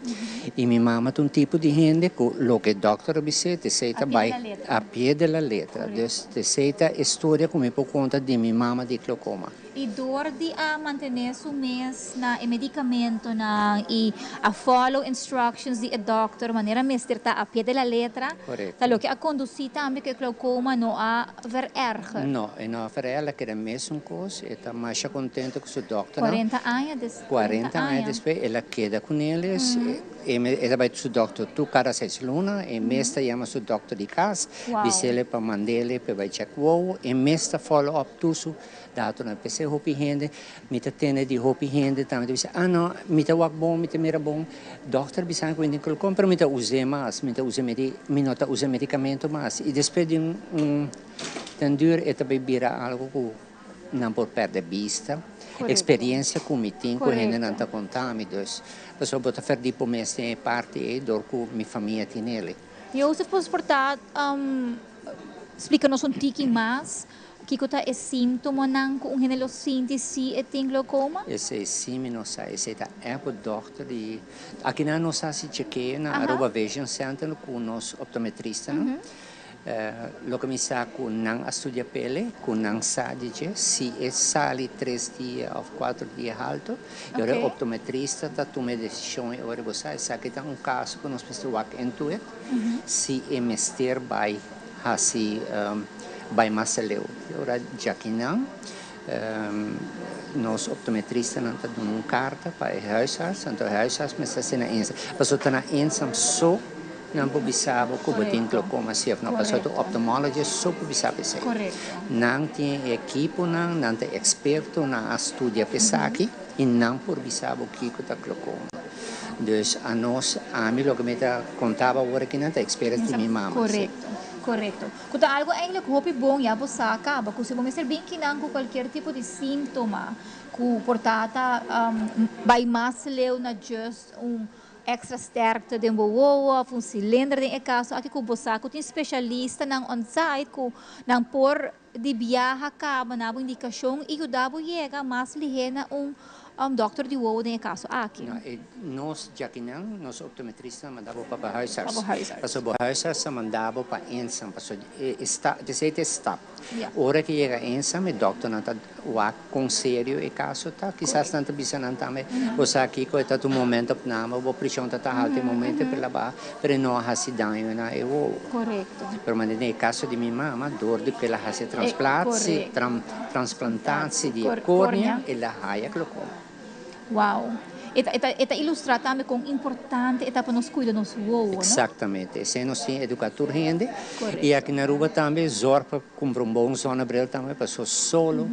E minha mama tem tipo de gente que o que o doctor bisete, aceita vai a pé da letra. Então, aceita a história como por conta de minha mama de glaucoma. E dor de manter o mês na medicamento na e a follow instructions de doctor maneira mestre tá a pé da letra. Correto. Tá lo que a conduzir também que glaucoma não a vererger. Não, e não para ela que é a mesma coisa, e está mais contente com o doctor. 40 anos depois. 40 anos depois, ela queda com eles, e ela vai para o doctor tu cada 6 lunas, e mestre chama o doctor de casa, diz ele para mandar ele para vai check o e mestre follow up tudo, dato na PC hopi gente, mita tene de hopi gente, também diz, não, mita wak bom, mita mira bom, doctor bisan ko hindi ko compra, mita use mas, mita use minota use medicamento mas, e depois de tan dur e também vira algo que não pode perder vista, experiência com mitin, com gente não está contando, dus, pessoal pode fazer tipo mês tem parte e dor com minha família tem nele. E você pode portar, explica-nos tiki mais. Que é síntoma não com gênero síntese e tem glaucoma? Esse sim, não sei, esse é o doctor de aqui na nossa se chequeia na Aruba Vision Center com os optometristas, não? Lo que me sabe com não estudia pele, com não sabe se é sali 3 dias ou 4 dias alto, e o optometrista está tomando decisão e agora você sabe que tem caso que nós precisamos intuir, se é mestre vai assim vai mais leu. Agora, já que não, nós optometristas não estamos dando uma carta para o huisarts, então o huisarts me está sendo ensam. Passou a estar ensam só, não publicava que o tem glaucoma certo, não passou a ophthalmologist só publicava isso. Não tem equipe, não tem experto, não estudia pesaqui e não publicava o que está glaucoma. Dus a nós, a mim, o que me contava agora que não tem experiência de minha mama. Correto. Quando algo ainda que hopi bom já você acaba, porque se você ser bem que não com qualquer tipo de sintoma, que portata vai mais leu na just extra sterkte de boa, um cilindro de caso, aqui com você tem especialista na on-site, com não por de viaja acaba na indicação e o dabo chega mais ligeira doctor de wowo de caso aqui. Nós já que não, nós optometristas mandava para huisarts. Para o huisarts mandava para ensam, para está, de jeito está. Yeah. Ora que chega ensame, doctor não tá com sério e caso tá, quizás não tá bisa não também. Você aqui com tá um momento na mas vou pressão tá alto momento para lá, para não hasi danho na eu. Correcto. Pero mas no caso de minha mama, dor de que ela hasi transplante, transplantasi di córnea e la haya glaucoma. Wow. Eta ilustra também com importante etapa nos cuida nos voos, não? Exatamente. Se nós temos educador rende e aqui na Aruba também zorpa com um bom zona brel também passou solo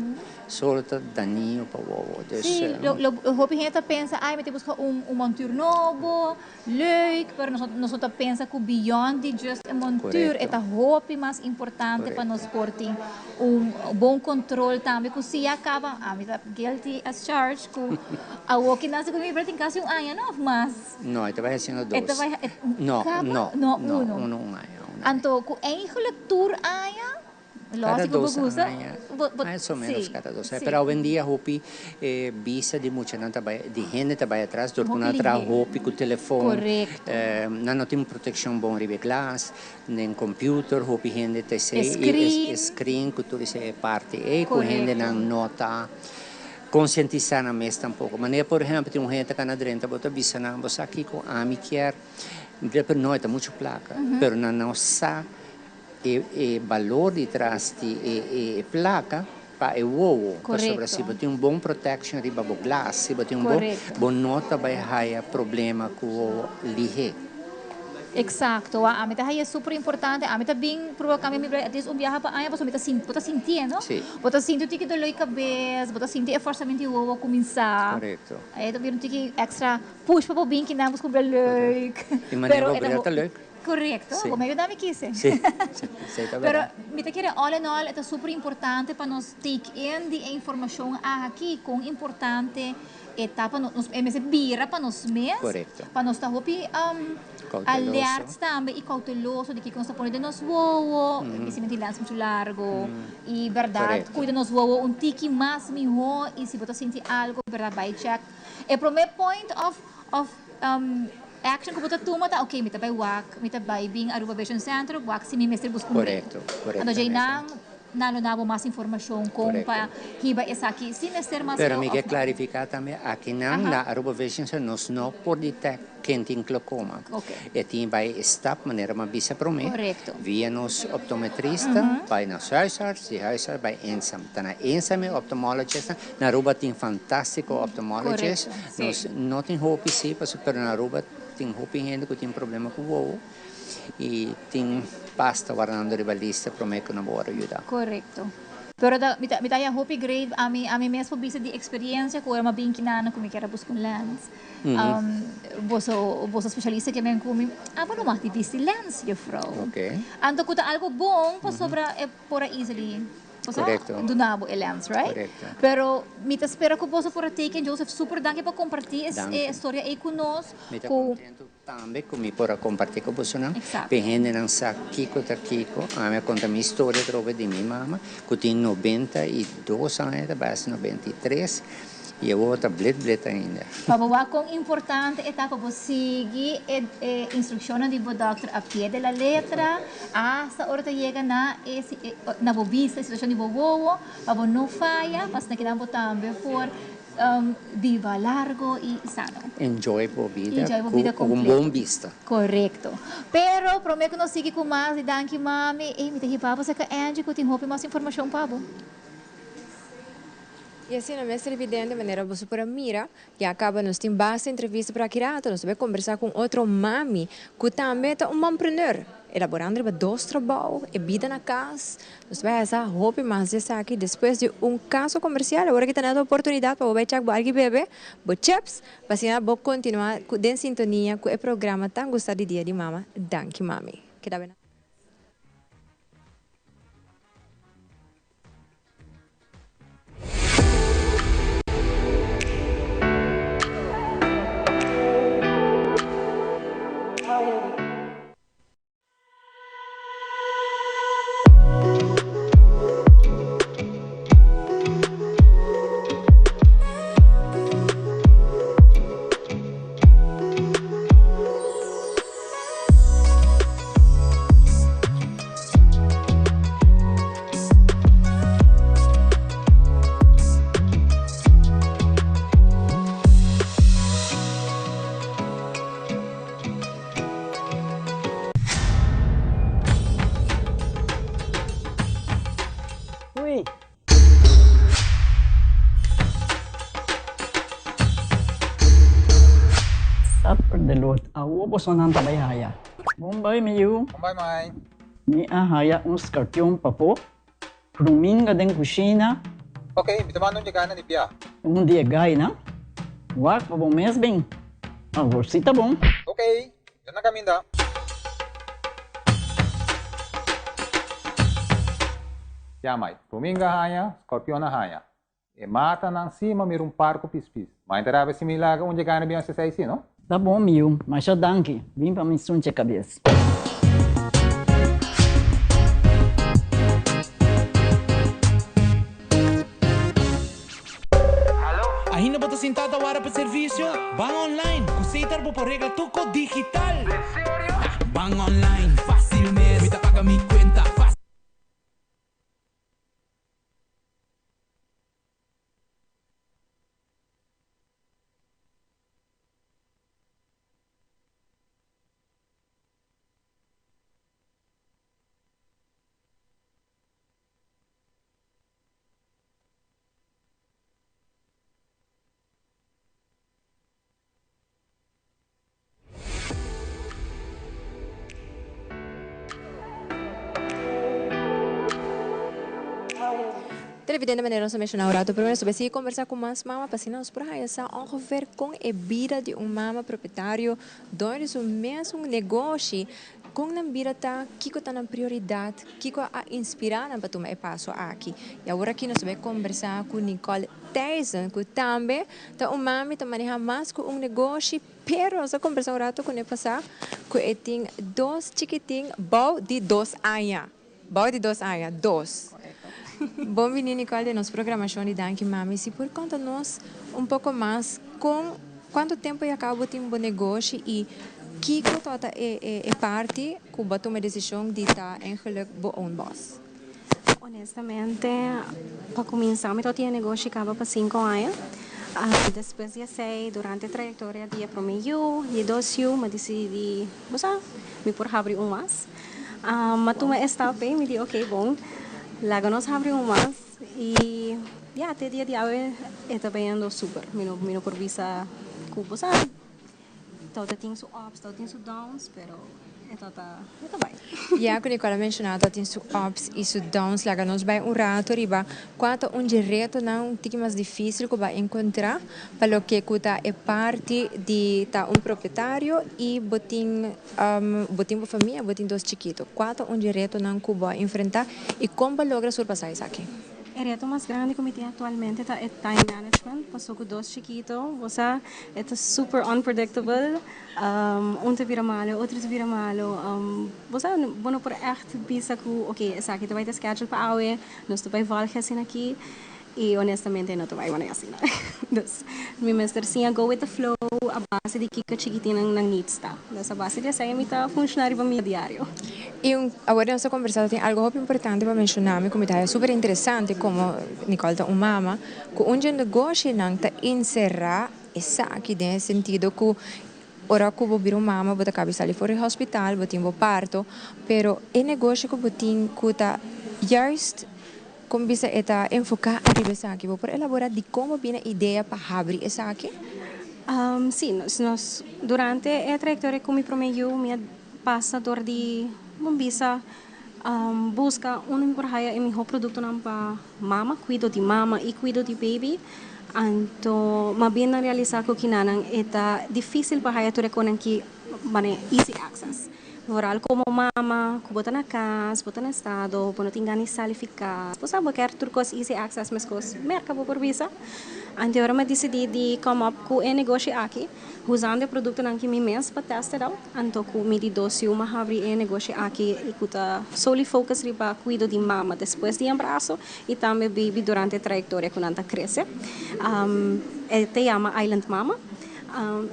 tá daninho para o ovo. Sim, eu hoop gente pensa, ai, mas temos montuur novo, leuk, pero nós pensa que beyond the just a montuur, eta hoop mais importante para nós portem bom controle também, que se acaba, a mim tá guilty as charged, que a walking nasa comigo para tem caso ano, não, mas não, esta vai sendo dois. Não, uno. Anto, que eigenlijk tour ano. Cada 2 anos, mais ou menos cada 2 anos. Pero hoje em dia, hopi visa de muita de gente trabalha atrás, dormir atrás, hopi com o telefone, não tem proteção bom ribe glass, nem computer, hopi gente te sei, screen, que tudo isso é parte, e com gente não nota. Conscientizar na mesa tampouco. Mas, por exemplo, tem gente que na drenta, bota visa na você aqui com a mi quer, pero não é muito placa, pero não sabe e valor de trás de placa para o ovo. Para se tem bom protection riba bo glass, se tem bom nota vai haver problema com o lihe. Exacto, a mim é super importante, a mim também provavelmente até viajar para aí, você me tá sentindo, você sente que dói a cabeça, você sente a forçamento o ovo começar. Correto. Aí também tem que extra push para o bem que não busca leuk. E maneira obrigada leuk. Correcto, como eu dame quise. Sim, pero me te quero all in all, é super importante para nós take in de informação aqui com importante etapa nos bira para nós mesmos. Correcto. Para nós estar alerta também e cauteloso de que nós estamos de nos voos, especialmente lança muito largo e verdade, cuida nos voos tiki mais melhor e se você sentir algo, verdade, vai check. É primeiro point of action que você toma, tá, ok, mita vai WAC, mita vai bem Aruba Vision Center, WAC se me mestre busca correto. Ano já não dá mais informação com para riba essa aqui, se mestre mais. Pero me quer clarificar também, aqui na Aruba Vision Center nós não podemos detectar quem tem glaucoma. E tem vai estar maneira uma bisa para mim. Via nos optometrista, vai nas huisarts, die huisarts vai ensam. Tá ensame ophthalmologist, na Aruba tem fantástico ophthalmologist. Nós não tem hope sim, pero na Aruba tem hope gente que tem problema com o ovo. E tem pasta guardando rivalista para mim que não vou ajudar. Correto. Pero me dá hope grade a mim mesmo bisa de experiência com uma bem que nana como que era buscar lens. Você especialista que me come, não mais de vista lens, juffrou. Okay. Ando com algo bom para sobra por easily. Correcto. Do nabo lens, right? Correcto. Pero me espera que você for taken Joseph super danke para compartilhar essa história aí conosco. Me tá contento também comigo para compartilhar com você não. Gente não sabe Kiko tá Kiko, a minha conta minha história trova de minha mama, que tem 92 anos, base 93. E eu outra bled ainda. Para com importante etapa você seguir instruções do doutor a pé da letra, hasta hora que chega na bobista situação de bobo, para não falha, mas naquela também por viva largo e sano. Enjoy a vida com bom vista. Correto. Pero prometo que nós seguir com mais e danke mami, e me te você que Angie que tem mais informação para você. E assim, na mestra evidente maneira, você para mira, e acaba nos tem bastante entrevista para aqui, nós vamos conversar com outro mami, que também é um entrepreneur, elaborando dois trabalhos, e vida na casa, nós vamos essa roupa mais dessa aqui, depois de caso comercial, agora que tem a oportunidade para o check barque bebê, chips, para assim, vou continuar em sintonia com o programa tão gostado de dia de mama, Danke Mami. Que dá bem? Oi. Sat perdelot, awo bosonan tabayaya. Bombay miyu. Bombay mai. Ni ahaya uns kartyong papo. Prumin ka den kusina. Okay, bitamano niya ka na ni Pia. Dia gay na. Wak pa bong mes bing. Sita bong. Okay, dyan na kami da. Yamay, Pruminga haya, Scorpion na haya. E mata ng cima mirung parco pispis. Mainterava si Milaga onde ka na biyan sa saisi, no? Tá bom, Miu, mas já danke. Vim para me sunte a cabeça. Ainda bota sentada hora para serviço? Bang online, kusitar po porrega tuko digital. ¿En serio? Bang online, fácil mes. Ahorita paga mi cuenta, fácil. Televidente maneira se mencionar o rato, primeiro sobre se conversar com mais mama, para nós por aí essa ongeveer com a vida de mama proprietário, onde o mesmo negócio com a vida tá, kiko tá na prioridade, kiko a inspirar para tomar passo aqui. E agora aqui nós vamos conversar com Nicole Tyson, que também tá mama tá maneja mais com negócio, pero nós conversar o rato com ele passar, que ele tem dois chiquitinhos, bom de 2 anos. Bom de 2 anos, 2. Bom dia, Nicole, de nossa programação de Danke Mami. Se por conta nós pouco mais com quanto tempo já acabou de um negócio e que toda é parte que botou uma decisão de estar eigenlijk bo own boss. Honestamente, para começar, eu tinha negócio acaba para 5 anos. Depois já sei, durante a trajetória de para mim, de 2 anos, eu decidi, me por abrir mais. Mas tu me está bem, me disse, ok, bom. Lago nos abrimos más y ya te día de hoy está pegando súper. Mino por visa cubo, ¿sabes? Todo tiene sus ups, todo tiene sus downs, pero está bem. Ja, como Nicole mencionado, tem sus ups e sus downs. Lago nos vai rato riba. Quanto reto não tique mais difícil que vai encontrar, para que kuta é parte de tá proprietário e botin família, botin 2 chiquitos. Quanto reto não que vai enfrentar e como logra surpassar isso aqui? El reto más grande que me tiene actualmente es el time management. Pasó con 2 chiquitos, o sea, esto es super unpredictable. Un te vira malo, otro te vira malo. O sea, bueno, por echt bisa que, ok, esa aquí te va a schedule para hoy, nos te va a valga sin aquí. Y honestamente no te va a ir así. Entonces, mi master siya go with the flow, a base de kika chiquitin ang needs ta. Entonces, a base de esa, mi ta funcionário para mi diário. E agora nessa conversa tem algo muito importante para mencionar, como é super interessante como Nicole tá mama, que onde negócio não tá encerrar essa aqui nesse sentido que ora que vou vir mama, vou cabeça ali fora do hospital, vou ter parto, pero o negócio que vou ter que tá just como bisa eta enfocar a ribesa aqui, vou por elaborar de como viene a ideia para abrir essa aqui. Sim, nós durante a trajetória que me prometeu, me passa dor de bisa busca porhaya em meu produto não para mama, cuido de mama e cuido de baby. Então, mabien na realizar ko kinanang eta difícil para tu rekonan ki easy access. Oral como mama, kubota na casa, bota na estado, pono tingani salificar. Posa quer turcos easy access mas cos merca por visa. Ante ora me decidi de come up com um negócio aqui, usando o produto nan que me mês para testar out. Anto com me de doce uma abrir negócio aqui e kuta solely focus riba cuido de mama depois de embaraço e também baby durante a trajetória quando anda cresce. Te chama Island Mama.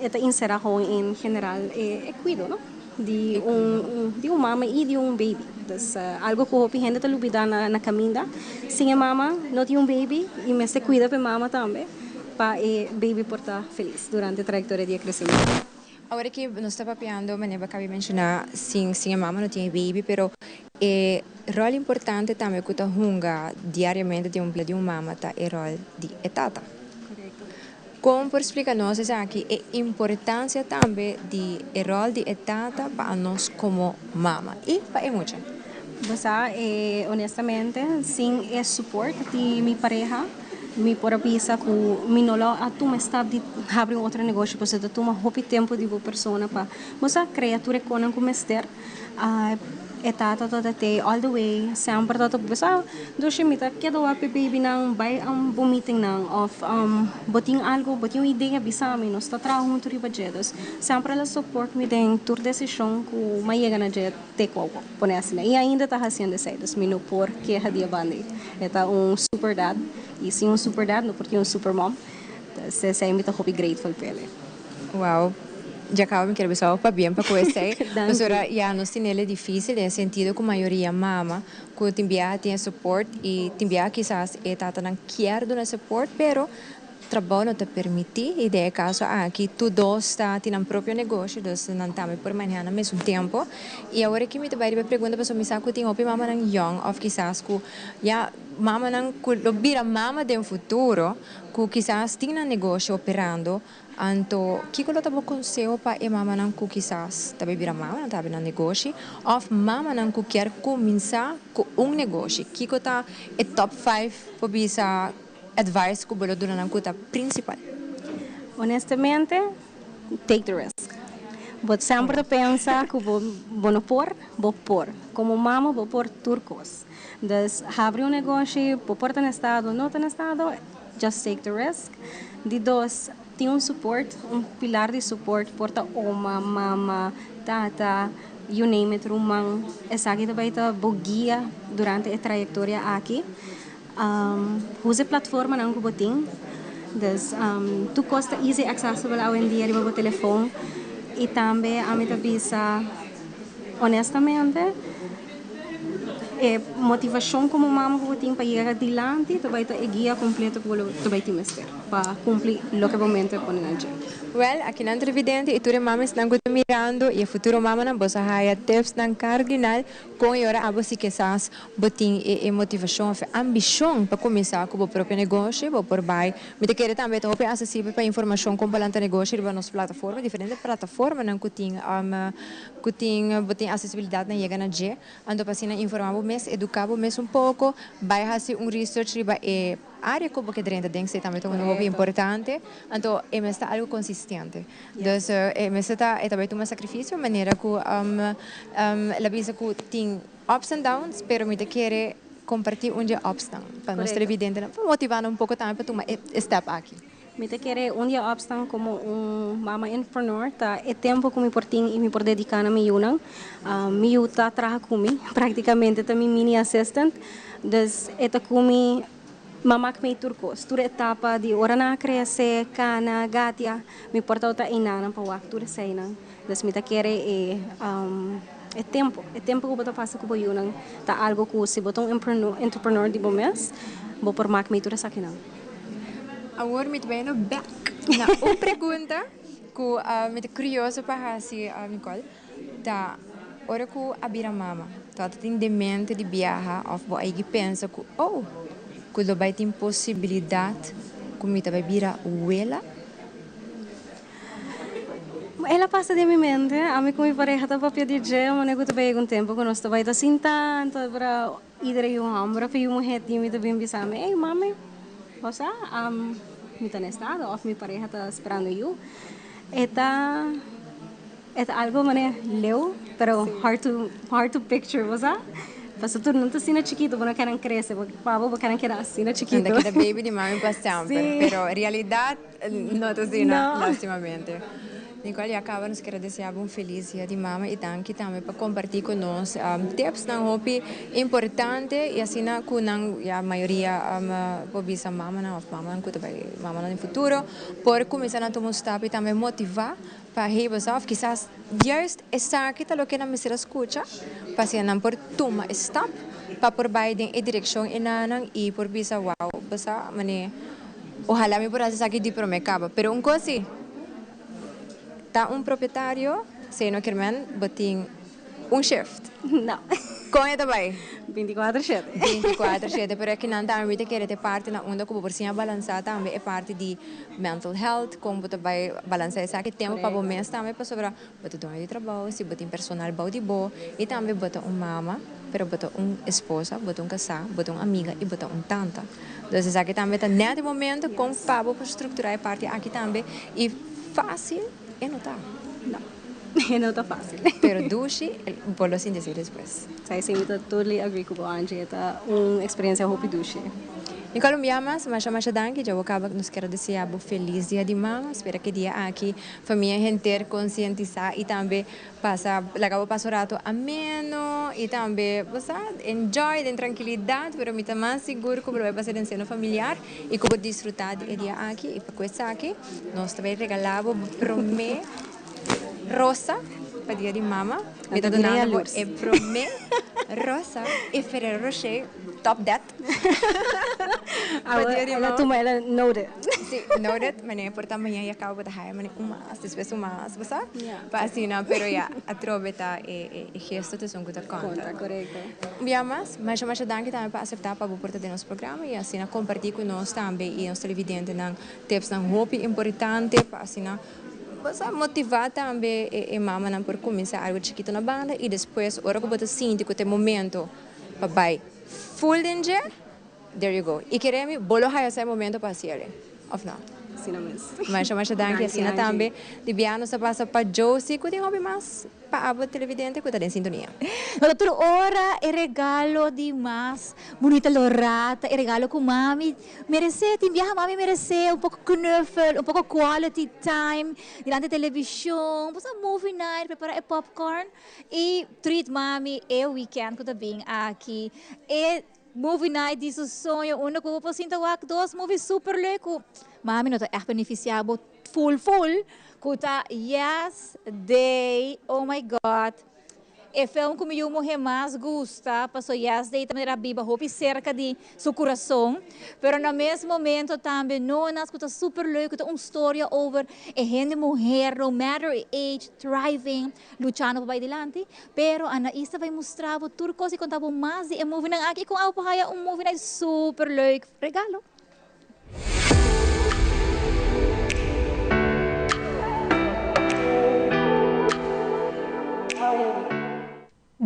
Esta inseração em general é cuido, não? De mama e de baby. Dus, algo que eu gente te lubida na caminha. Sem a mama, não tem baby e me se cuida para mama também. Para baby portar feliz durante a trajetória de crescimento. Agora que nós estamos papiando, mas não acabei de mencionar, sim, a mama não tinha baby, pero E rol importante também que ta hunga diariamente de um mama tá é rol de etata. Como por explicar-nos aqui a importância também de rol de etata para nós como mama e para mucha. Basta, honestamente, sem esse suporte de minha pareja, me por avisa que me não a tu me está de abrir outro negócio, porque tu me houve tempo de boa pessoa para, mas a criatura com um comester, etata toda te all the way, sempre toda basta, doce mita cada uma baby nang by meeting nang of boting algo, boting ideia bisa mi nós está trabalhando muito ribajedos, sempre ela support me den tur decisão que mai chega na jet te coco, pone assim, e ainda está fazendo isso, mi no por que a dia bande, eta super dad, e sim super dad, não porque super mom, se me tá hope grateful pele. Wow. Já acabo me quero pessoal para bem para conhecer. Mas agora já não tem ele difícil no sentido que a maioria mama que timbia tem suporte e timbia quizás tata não quer do suporte, pero trabalho não te permite e de caso aqui tu dois está tem um próprio negócio, dois não também por manhã no mesmo tempo e agora que me te vai perguntar para me sabe que tem opi mama não young of quizás que já mama não que vira mama de futuro que quizás tem um negócio operando. Anto, kiko lo tabo conselho para a mama não que quizás tabe vira mama não tabe no negócio, of mama não que quer começar com negócio, kiko tá é top 5 para bisa advice que bolo dona não que tá principal. Honestamente, take the risk. But sempre pensa que vou não por. Como mama vou por turcos. Dus abrir negócio, vou por no estado, não no estado, just take the risk. De dois tem suporte, pilar de suporte, porta oma, mama, tata, you name it, rumang. Essa aqui também está bogia durante a trajetória aqui. Use plataforma não kuboting. Dus tu costa easy accessible ao em dia de telefone e também a mim bisa honestamente motivação como mama que tem para ir adiante, tu vai ter guia completa que tu vai ter mestre para cumprir o que momento põe na gente. Well, aqui na televidente e tu mamas estão mirando e o futuro mama não bosa haya tips não cardinal com agora abo se quizás botin e motivação e ambição para começar com o próprio negócio, vou por vai. Me te querer também ter acessível para informação com balanta negócio para nossa plataforma, diferente plataforma não que tem botin acessibilidade na chega na G, ando para sina informar mes educabo mes pouco, vai fazer research riba e área como que dentro tem também muito importante, então é mais algo consistente. Dus é mais é também um sacrifício, maneira que la bisa que tem ups and downs, pero me te quer compartilhar dia ups down, para nós televidente, para motivar pouco também para tomar step aqui. Me te quer dia ups down como mama entrepreneur, tá é tempo que me portim e me por dedicar na minha unang, me tá trabalha comigo, praticamente tá minha mini assistant, dus eta comigo mamak may turcos, tura etapa di ora na cresce, cana, gatia, me porta outra inana para o tura sainan. Das me ta quere é tempo que bota passa com boiu nang ta algo que se botou entrepreneur de bom mês, vou por mak may tura sakinan. Agora me vem no back na uma pergunta que me tá curioso para fazer Nicole, tá ora que a bira mama, tá tem de mente de viajar, of bo aí pensa que quando vai ter possibilidade como vai virar abuela? Ela passa de minha mente, a mim com minha pareja tá para pedir mas eu também um tempo que nós vai estar sentando para ir aí para fazer mulher e me também bisa me, ei mami, você me tá nestado, of minha pareja tá esperando eu, é algo mané leu, pero hard to picture, você? Passa tudo não tá assim na chiquito, não querem crescer, pavo querem que assim na chiquito. Ainda que baby de mami para sempre, pero realidade não tá assim lastimamente. Nicole, acaba nos quero desejar um feliz dia de mama e tanque também para compartilhar conosco tips na hobby importante e assim com a maioria pobisa mama não no futuro por começar a tomar step e também motivar para revisar quizás just essa que tá lo que na me será escuta para se não por tomar step para por baiden e direção e por bisa wow basta mane ojalá me por hacer aqui diploma acaba pero coisa tá proprietário, se não quer botar shift. Não. Com esta vai? 24/7. 24/7, pero é que não também te querer ter parte na onda como por cima balançar também é parte de mental health, como você vai balançar essa que tempo para o mês também para sobrar, você tem de trabalho, se você tem personal bom de boa e também você mama, pero você esposa, você casar, você amiga e você tanta. Então essa aqui também tá nesse momento com para estruturar a parte aqui também e fácil é notar. Não está fácil. Pero duche, por lo sin decir después. Sai sim, eu totally agree com o Angie. Está uma experiência hope duche. Em Colômbia, mas danke, já acaba nos quero desejar um feliz dia de mama. Espero que dia aqui família inteira conscientizar e também passar, legal passar rato ameno e também, você enjoy de tranquilidade, pero me tá mais seguro que vai passar em cena familiar e que vou desfrutar de dia aqui e para coisa aqui nós também regalamos promê rosa para dia de mama. Me tá donando é promê rosa e Ferrero Rocher top that. Ela toma ela noted. Sim, noted, mas é por tamanho e acaba de raia, mas depois você para assim não, pero já a troveta e gesto te são que conta. Correto. Mas danke também para aceitar para portar de nosso programa e assim compartilhar com nós também e os televidentes não tips não hope importante para assim você motivar também a mama não por começar algo chiquito na banda e depois hora que você sente que tem momento para vai full danger, there you go. E queremos bolo raio esse momento para ser, of não? Sim, mesmo. Mas danke assim também de biano se passa para Josie que tem hobby mais para a televidente que está em sintonia. Outra hora é regalo demais, bonita lorata, é regalo com mami, merece, te enviar mami merece um pouco knuffel, um pouco quality time, diante da televisão, você movie night, preparar popcorn e treat mami é weekend que tá bem aqui. É movie night de seu sonho, uma que eu vou sentar aqui, dois movies super leuk. Mami não tá echt beneficiado full. Kuta, yes, day, oh my God. É filme que eu morrer mais gosta, passou yes, day também era biba, hope cerca de seu coração. Pero no mesmo momento também, nós que tá super leuk, que história over a gente mulher, no matter age, thriving, lutando para adelante. Pero a Naisa vai mostrar tudo coisa que contava mais de movie nang aqui com a upahaya, movie super leuk. Regalo.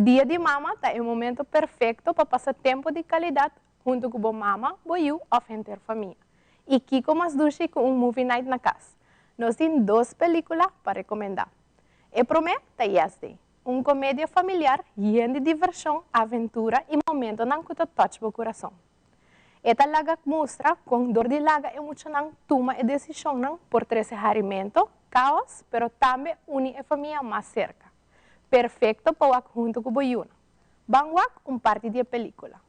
Dia de mama é o momento perfeito para passar tempo de qualidade junto com a mama, boiu ou a família. E aqui como as duas com movie night na casa. Nós temos 2 películas para recomendar. E primeiro é Yes Day, comédia familiar cheia de diversão, aventura e momento não que toca o coração. Esta laga mostra com dor de laga e muito não toma a decisão não por entretenimento, caos, pero também une a família mais cerca. Perfecto para junto com o boiuna. Bangwak parte de película.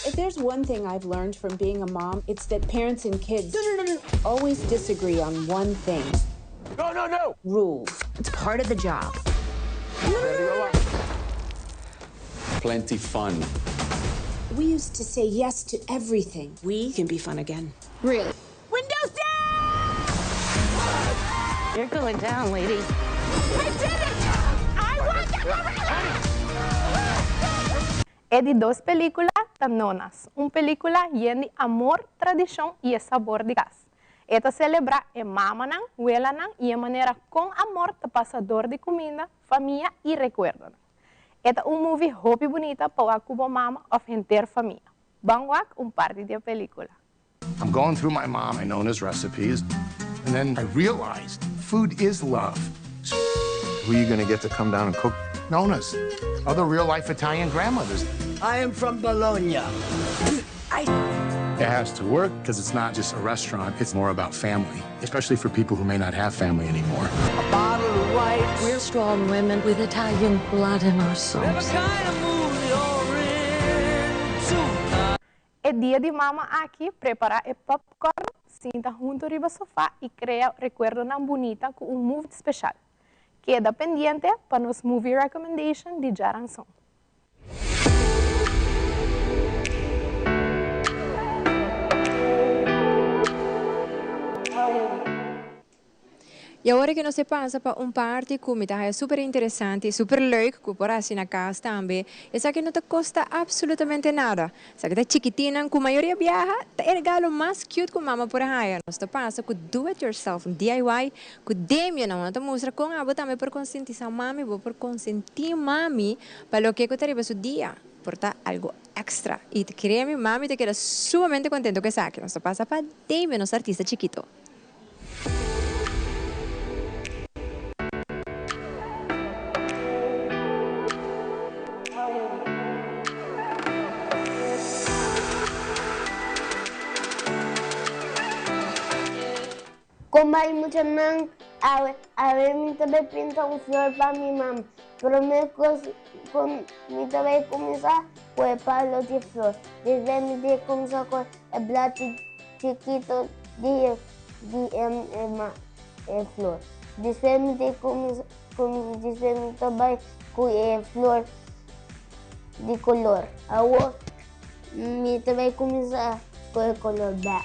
If there's one thing I've learned from being a mom, it's that parents and kids always disagree on one thing. No! Rules. It's part of the job. Plenty fun. We used to say yes to everything. We can be fun again. Really? Windows down! You're going down, lady. I did it! I want the É de 2 películas tanonas. Película llena de amor, tradição e sabor de casa. Esta celebra a mama, abuela e a maneira com amor de passador de comida, família e recuerdo. Esta movie hope bonita para a mama ou inteira família. Bangwak parte de película. I'm going through my mom and Nona's recipes, and then I realized food is love. Who are you going to get to come down and cook? Nona's. Other real-life Italian grandmothers. I am from Bologna. It has to work because it's not just a restaurant. It's more about family, especially for people who may not have family anymore. A bottle of white. We're strong women with Italian blood in our souls. É dia de mama aqui, preparar o popcorn, senta junto ao sofá e cria recuerdo na bonita com movie especial. Queda pendiente para nos movie recommendation de Jaranson. E agora que nós passa para parte que é super interessante, super leuk, que por assim na casa também. Essa que não te custa absolutamente nada. Essa que é chiquitina, com a maioria viaja, é regalo mais cute que mama por aí. Nós passa com do it yourself, DIY, com Demian, não te mostra com a também por conscientizar mami, por consentir mami, para o que te arriba seu dia. Portar algo extra. E créeme, mami te queda sumamente contento que saque. Nós passa para Demian, nosso artista chiquito. Como hay mucho nan, a ver, mi también pinta un flor para mi mamá, pero mi también comienza pues para los de flor. Desde mi día comienza con el plato chiquito de flor. Desde mi día comienza también con flor de color. Ahora mi también comienza con el color black.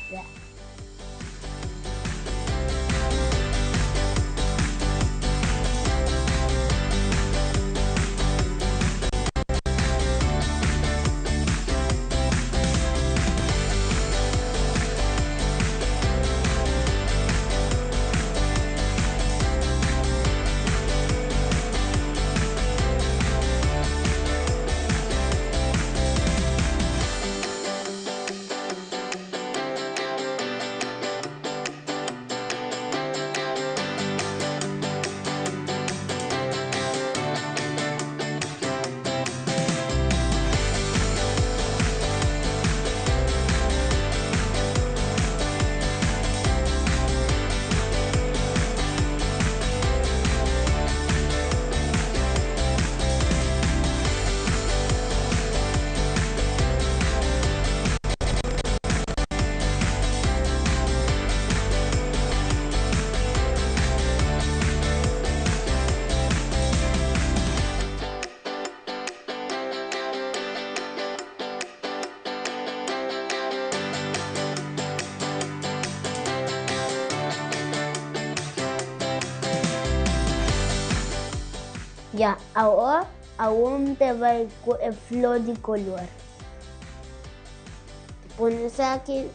Ya, ahora aún te va el flor de color. Pones aquí,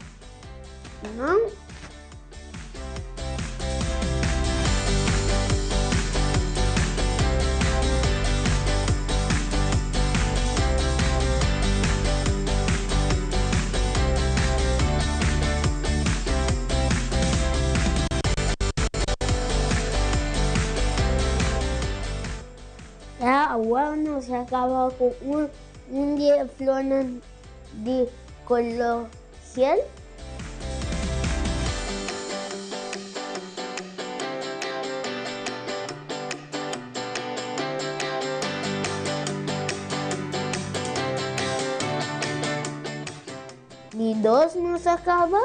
¿no? Ahora nos acaba con un día flor de color gel. Y dos nos acaba.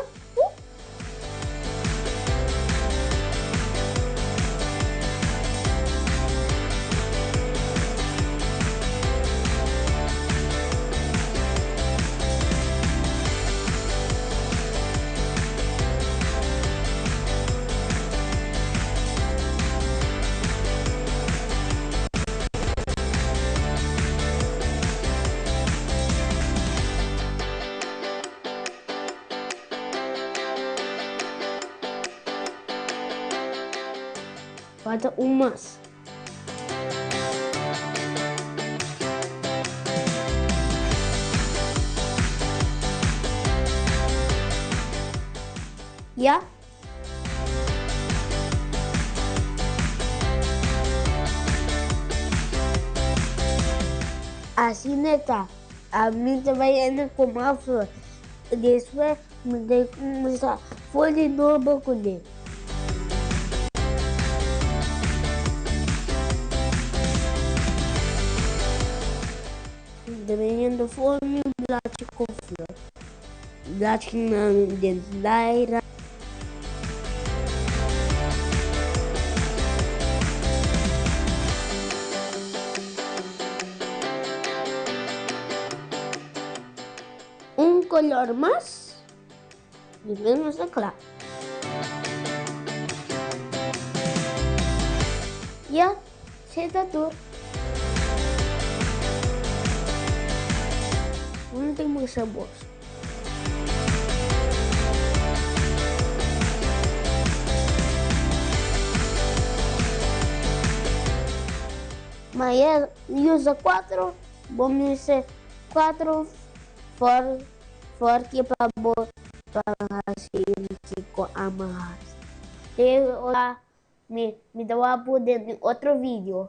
Falta un más. ¿Ya? Así neta, a mí te vayan con más flor. Después me fue de nuevo con él. Dependiendo da forma, blate com flor. Blate dentro da aira. Color más y menos de claro. Ya, cerita tu. Não tem muito sabor. Mas usa 4, vamos usar 4 forte para botar assim com amarrar. E lá me dá uma poder em outro vídeo.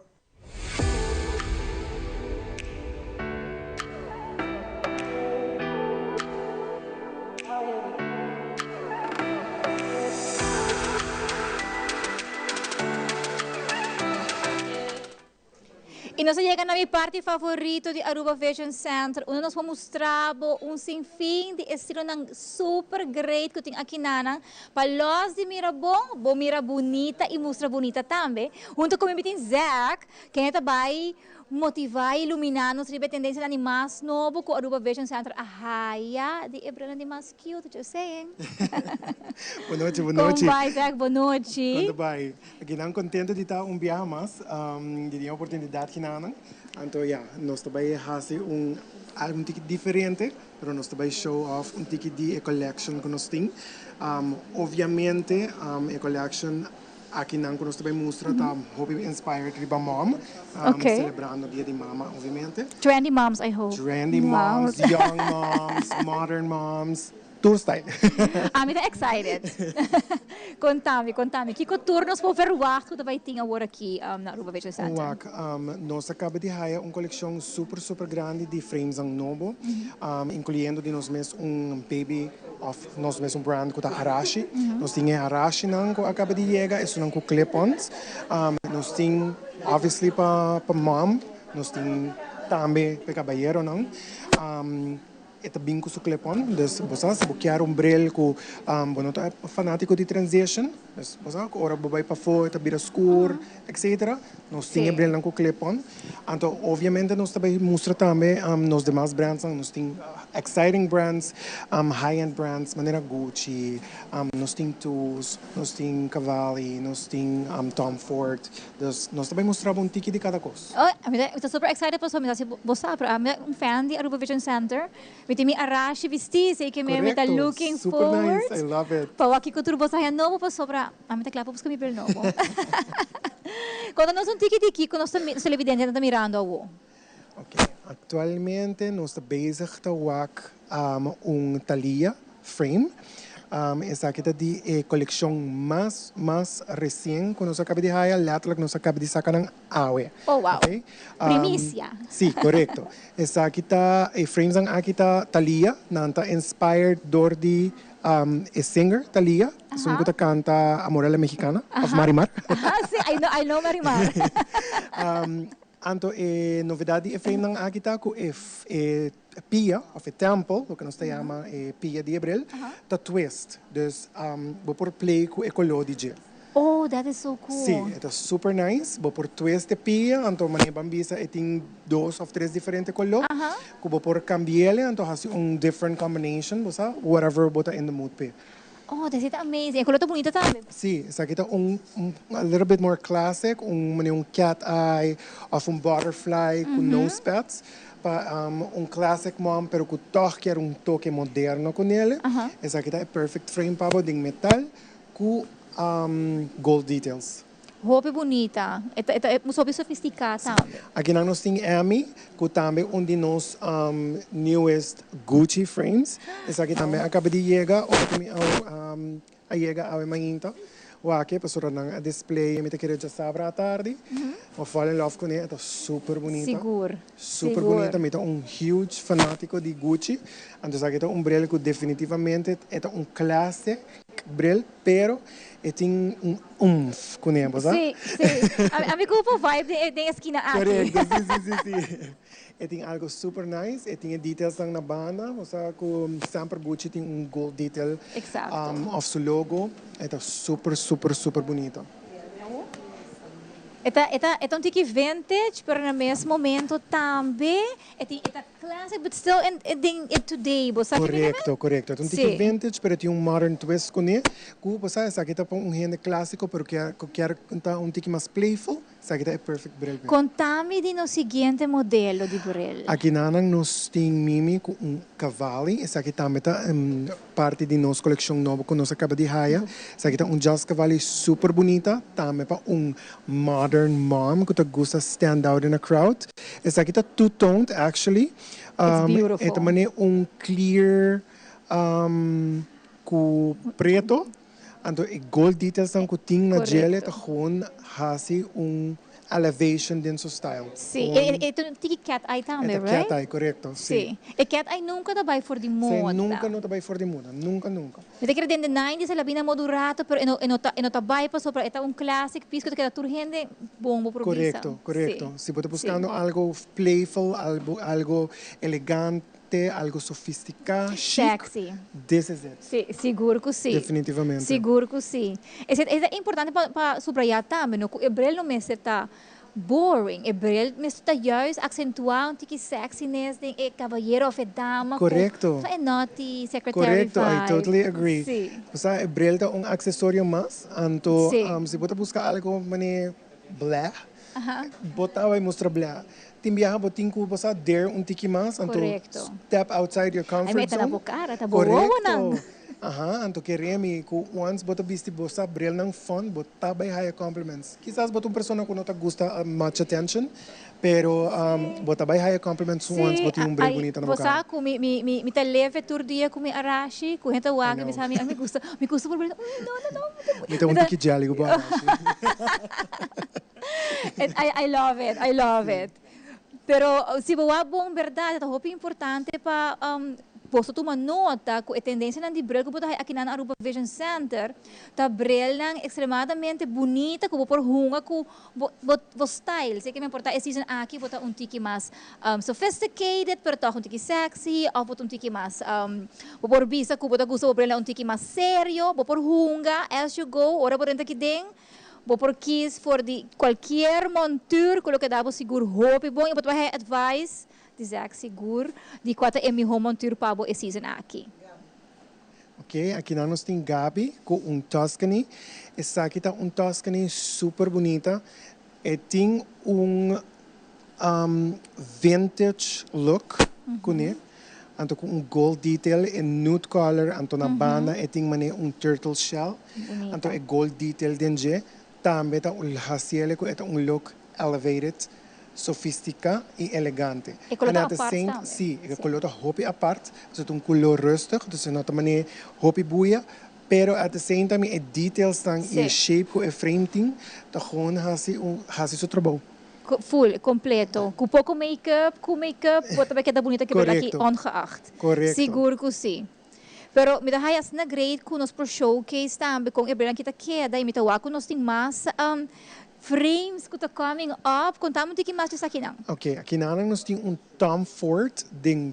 E nós chegamos a minha parte favorita de Aruba Fashion Center, onde nós vamos mostrar sinfim de estilo super great que tem aqui na para los de mira bom, mira bonita e mostra bonita também. Junto com o meu Zack, que é vai motivar e iluminar nos ribe tendência de mais novo com Aruba Fashion Center. Ahaya, de Ebrana de mais cute, eu sei, hein? Boa noite, boa noite. Como vai, Zack? Boa noite. Quando vai? Aqui não contente de estar viaje mais, de a oportunidade que não. Então, nós também fazemos algo diferente, mas nós também show off tipo de collection que nós temos. Obviamente, a collection aqui não nós também mostra tá hobby inspired riba mom, celebrando o dia de mama, obviamente. Trendy moms, I hope. Trendy moms, young moms, modern moms. Tour style. I'm excited. Contame. Que turnos por verwacht que vai ter agora aqui na Aruba Fashion Center? Nós acabamos de criar uma coleção super grande de frames novo, incluindo de nós mesmos baby of nós mesmos brand que é Arashi. Nós temos Arashi que acaba de chegar, isso não com clip-ons. Nós temos, obviously, para mom, nós temos também para caballeiro, não? É também com o clip-on, dus você se quer bril com bueno tá fanático de transition, dus você ora vai para fora, tá bira escuro, etc. Nós tinha bril com clip-on. Então, obviamente nós também mostra também nos demais brands, nós tem exciting brands, high-end brands, maneira Gucci, nós tem Tools, nós tem Cavalli, nós tem Tom Ford. Dus nós também mostramos ticket de cada coisa. Oh, eu estou super excited para você, você é fan de Aruba Fashion Center. With me Arashi vesti, sei que me está looking super forward. Nice, I love it. Para aqui que tudo você novo para sobra, a mim tá claro para buscar meu novo. Quando nós ticket aqui, quando nós televidente está mirando ao. Ok, atualmente nós estamos bezig te Thalia frame. Essa aqui é a coleção mais recente que nós acabamos de criar, letterlijk nós acabamos de sacar ng awe. Oh, wow. Okay? Primícia. Sim, correto. Essa aqui está, frames ang aqui está Thalia, nanta inspired door de a singer, Thalia, sung que canta Amorella Mexicana, of Marimar. Sim, I know Marimar. Anto, novidade é frame ng Akita ko Pia, of a temple, o que nós chama Pia de Abril, tá twist. Dus, vou por play com ecolo DJ. Oh, that is so cool. Sim, é super nice. Vou por twist de Pia, anto mania bambisa tem 2 ou 3 diferentes color. Vou por cambiele, anto has different combination, bosa, whatever bota in the mood pe. Oh, that's it amazing. Color bonita também. Sim, essa aqui tá a little bit more classic, cat eye, of butterfly, com nose pads. Classic mom, pero que toque toque moderno com ele. Essa aqui tá perfect frame para de metal com gold details. Roupa bonita, é muito sofisticada também. Aqui nós temos Amy, que também de nos newest Gucci frames. Essa aqui também acaba de chegar, a manhã. O aqui pessoa nang display, me te querer já sabra à tarde. Eu fall in love com ela, é super bonita. Seguro. Super bonita, me tá huge fanático de Gucci. Então aqui tá bril que definitivamente é classic bril, pero tem oomph com ela, sabe? Sim. A mim como vibe tem a esquina aqui. Correto, sim. Tem algo super nice, tem details na banda, ou seja, com sempre Gucci tem gold detail of seu logo, é super bonito. É um tique vintage, pero no mesmo momento também é classic, but still in today, você sabe? Correto. É um tique vintage, pero tem modern twist com ele. Você sabe, essa aqui tá um rende clássico, pero quer um tique mais playful, essa aqui é perfect bril. Contame di no seguinte modelo di bril. Aqui nanang nos tem mimi com cavalo, essa aqui também tá parte de nossa coleção nova que nós acaba de hire. Essa aqui tá jazz cavalo super bonita, também para modern mom que tá gosta stand out in a crowd. Essa aqui tá two-toned actually. It's beautiful. É também clear com preto. Então, gold details ang kuting na gel ito gewoon hasi elevation din sa style. Sim, ito tiki cat eye também, right? Cat eye, correcto. Sim. E cat eye nunca trabalha for de moda. Nunca não trabalha for de moda, nunca. Mas que dentro de 90s ela bina moderato, pero eno trabalha para sobre esta classic piece que queda turgente bom pro Correcto. Se você buscando algo playful, algo elegante, algo sofisticado, sexy. This is it. Sim, seguro que sim. Definitivamente. Seguro que sim. É importante para subrayar também, no Hebreu não me está boring. Hebreu me está juist acentuar um tique sexiness de cavalheiro of a dama. Correcto. É naughty, secretary Correcto, I totally agree. Sim. Basta Hebreu é acessório mais, então se você buscar algo mani blá, bota vai mostrar blá. Timbiaha botin ko basta dare tiki mas anto step outside your comfort zone. Ay, may tanabo cara, tabawawa nang. Anto keremi ko once bota bisti bosta bril ng fun, bota bay higher compliments. Quizás bota persona ko nota gusta much attention, pero bota bay higher compliments once bota yung bril bonita na boca. Bosa ko mi taleve tur dia ko mi arashi, ko henta wag mi sami mi gusta por bril. No. Mi ta tiki jelly ko ba arashi. I love it. Pero se boa bom verdade, é muito importante para posso tomar nota que a tendência de bril que botar aqui na Aruba Vision Center, tá bril extremadamente bonita, que vou por runga com o style. Sei que me importa é season aqui botar tiki mais sophisticated, pero tá tiki sexy, ou botar tiki mais vou por vista que botar gusto bril tiki mais sério, vou por runga as you go, ora por dentro aqui dentro. Vou por quis for de qualquer montura, coloca dava seguro roupa bom, e vou ter advice dizer seguro de quanto é minha montura para a season aqui. Ok, aqui nós tem Gabi com Tuscany. Essa aqui tá Tuscany super bonita. E tem vintage look com ele. Anto com gold detail e nude color, anto na banda e tem turtle shell. Bonita. Anto é gold detail dinje. Também tá hasiele com look elevated, sofisticado e elegante. E color aparte também. Sim, e color hopi aparte, so um color rustig, dus não também hopi buia, pero at the same time e details tang e shape com e frame ting, tá gewoon hasi seu trabalho. Full, completo. Com pouco make-up, bota vai quedar bonita que aqui ongeacht. Correcto. Seguro que sim. Pero me dá na grade com nós pro showcase também com Hebreu que tá queda e me tá com nós tem mais frames que tá coming up. Contamos que mais disso aqui não. Ok, aqui nós tem Tom Ford de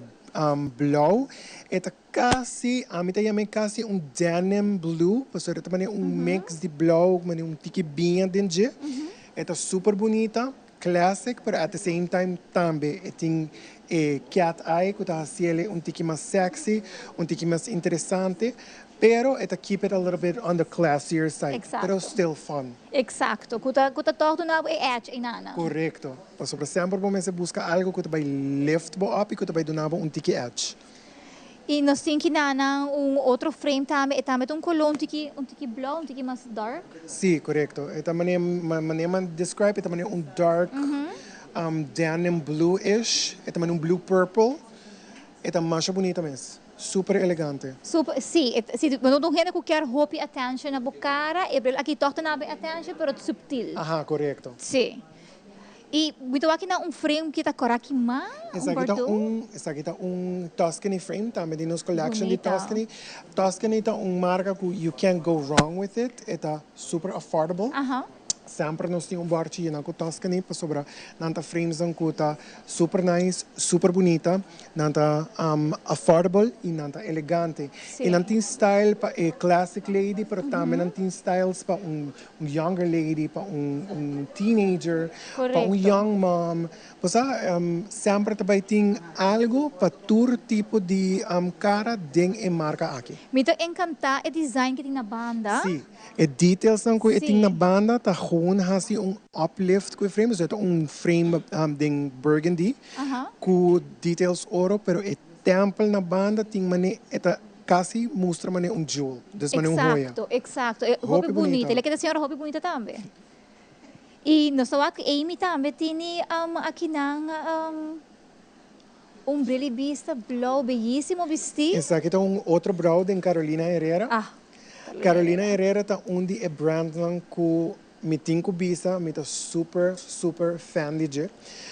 blauw. Eta quase, a mim também quase denim blue, porque também mix de blauw com tiki bem dentro. Eta super bonita, classic, pero at the same time também tem cat eye, que está haciendo tiki mais sexy, tiki mais interessante, pero it keep it a little bit on the classier side, Exacto. pero still fun. Exacto, kuta toch na edge inana. Correcto. Por sempre você busca algo que vai lift bo up e que vai donar tiki edge. E nós temos que nana outro frame também, e também color tiki blue, tiki mais dark. Sim, correcto. Esta maneira describe, esta maneira dark. Denim bluish, esta é blue purple, esta mais bonita mesmo, super elegante. Super, sim, quando não gente que quer roupa attention na bocara, aqui torta na attention, pero subtil. Aha, correto. Sim. E muito aqui na frame que está coraki mais. Essa aqui tá Tuscany frame, também de nossa collection de Tuscany. Tuscany tá marca que you can't go wrong with it, esta super affordable. Sempre nós temos barchi na Tuscany para sobra nanta frames ang kuta super nice, super bonita, nanta affordable e nanta elegante. E nantin style pa classic lady, pero também nantin styles pa younger lady, pa teenager, pa young mom. Posa sempre também tem algo para todo tipo de cara ding e marca aqui. Me to encanta o design que tem na banda. Sim. E details ang ko iting na banda ta gewoon hasi uplift com frame, dus frame ding burgundy, com details oro, pero e temple na banda ting mane eta quase mostra mane jewel, dus mane joia. Exacto. Roupa bonita. Ele quer a senhora roupa bonita também. E nós aqui Amy também tem aqui brilho vista blue, belíssimo vestido. Esse aqui outro brau de Carolina Herrera. Carolina Herrera tá onde é brand lang com mitinho bisa, mita super fan de.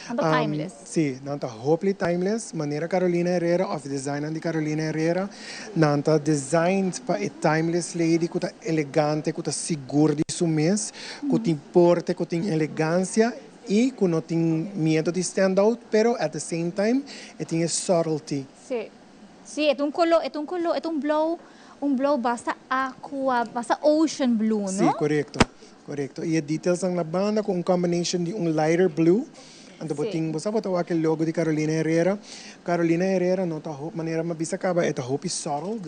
Timeless. Sim, nanta hopefully timeless. Maneira Carolina Herrera of design de Carolina Herrera, nanta design pa e timeless lady kuta elegante, kuta seguro de su mes, kuta importe, kuta elegância e que não tem medo de stand out, pero at the same time, tem subtlety. Sim, é um blow basta aqua, basta ocean blue, não? Sim, correto. E a details na banda com combination de lighter blue. Então, você botou aquele logo de Carolina Herrera. Carolina Herrera não tá maneira mabisa acaba, é tá hope subtle.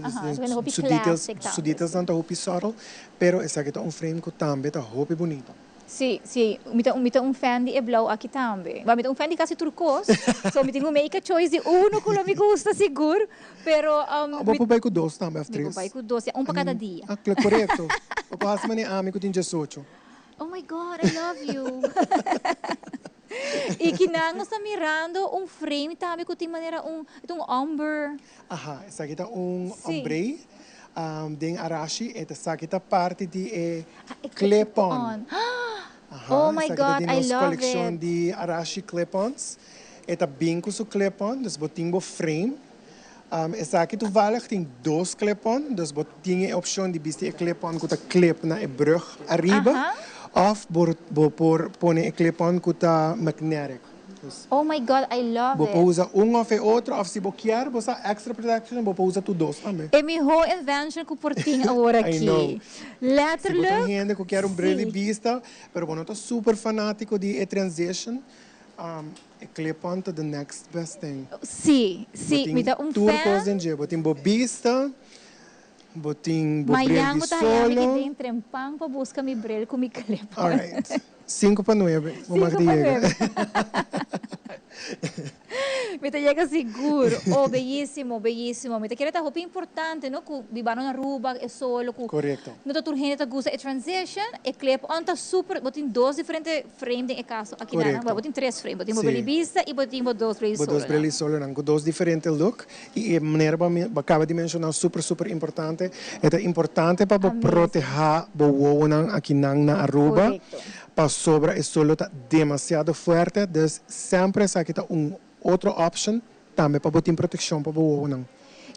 Su details não tá hope subtle, pero essa aqui tá frame que também tá hope bonito. Sim, mita fan de blow aqui também. Mas mita fan de quase turcos. So mita make a choice de uno que me gusta seguro, pero vou pai com dois também, três. Vou pai com dois, para cada dia. Correto. O passo mane amigo tem 18. Oh my God, I love you. E que nang está mirando frame também que tem maneira umber. Essa aqui tá ombre. Den arashi, essa aqui tá parte de clip-on. Oh my God, I love collection de arashi clip-ons. Esta bem com o clip-on, dus botinho frame. Essa aqui tu vale tem dois clip-on, dus botinho a opção de bister clip-on com a clip na brug arriba, of por pone clip-on com a magnetic. Oh my God, I love it. Você usa ou outro, ou se você quer, você extra protection, você usa tudo dois também. É minha invention que por ti agora aqui. Letterlijk. Se você tem gente que quer brilho vista, mas você não está super fanático de transition, clip-on to the next best thing. Sim, me dá fan. Tudo coisa em dia, você tem bobista, você tem brilho de solo. Mas eu tenho trempang para buscar meu brilho com meu clip-on. Alright. 5 para 9. Vamos chegar. Me chega seguro. Oh, belíssimo. Me quer esta roupa importante, não? Que vivaram na Aruba, é solo. Correto. Não tá turhendo, tá gosta é transition, é clip on tá super. Botem dois diferentes frames em caso. Aqui não, botem 3 frames. Botem uma vista e botem 2 brilhos solo. 2 brilhos solo, com 2 diferentes look. E a maneira que acaba de mencionar super importante. É importante para proteger o uovo aqui na Aruba. Correcto. Para sobra é solo tá demasiado forte, então sempre essa aqui tá outra option também para botar proteção para o uovo não.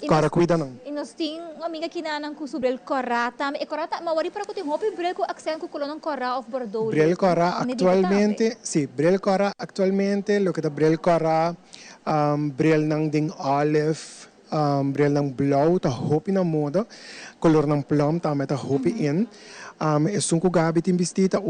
Cara, cuida não. E nós temos uma amiga que não com sobre o corá também. E corá tá, mas agora para que tem roupa e brel com accent com coluna corá of Bordeaux. Brel corá atualmente, sim, brel corá atualmente, lo que tá brel corá, brel nang ding olive, brel nang blauw, tá roupa na moda, color nang plum também tá roupa in. É um gabi tem vestido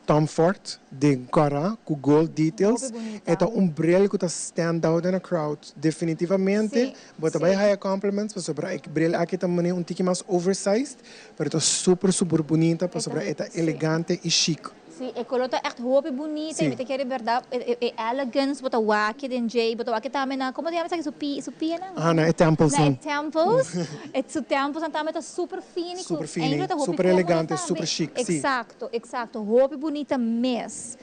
Tom Ford de Cara com gold details. É brilho que está stand out na crowd. Definitivamente, bota bem high compliments para sobre brilho aqui também tique mais oversized, mas é super bonita para sobre é elegante e chic. Sim, é colota echt roupa bonita, e quer verdade, é elegance, bota waki den Jay, bota waki também na, como digamos aqui, supia na? Não, é temples. É temples, é su temples, também tá super fino, super elegante, super chic, Exato, roupa bonita mesmo.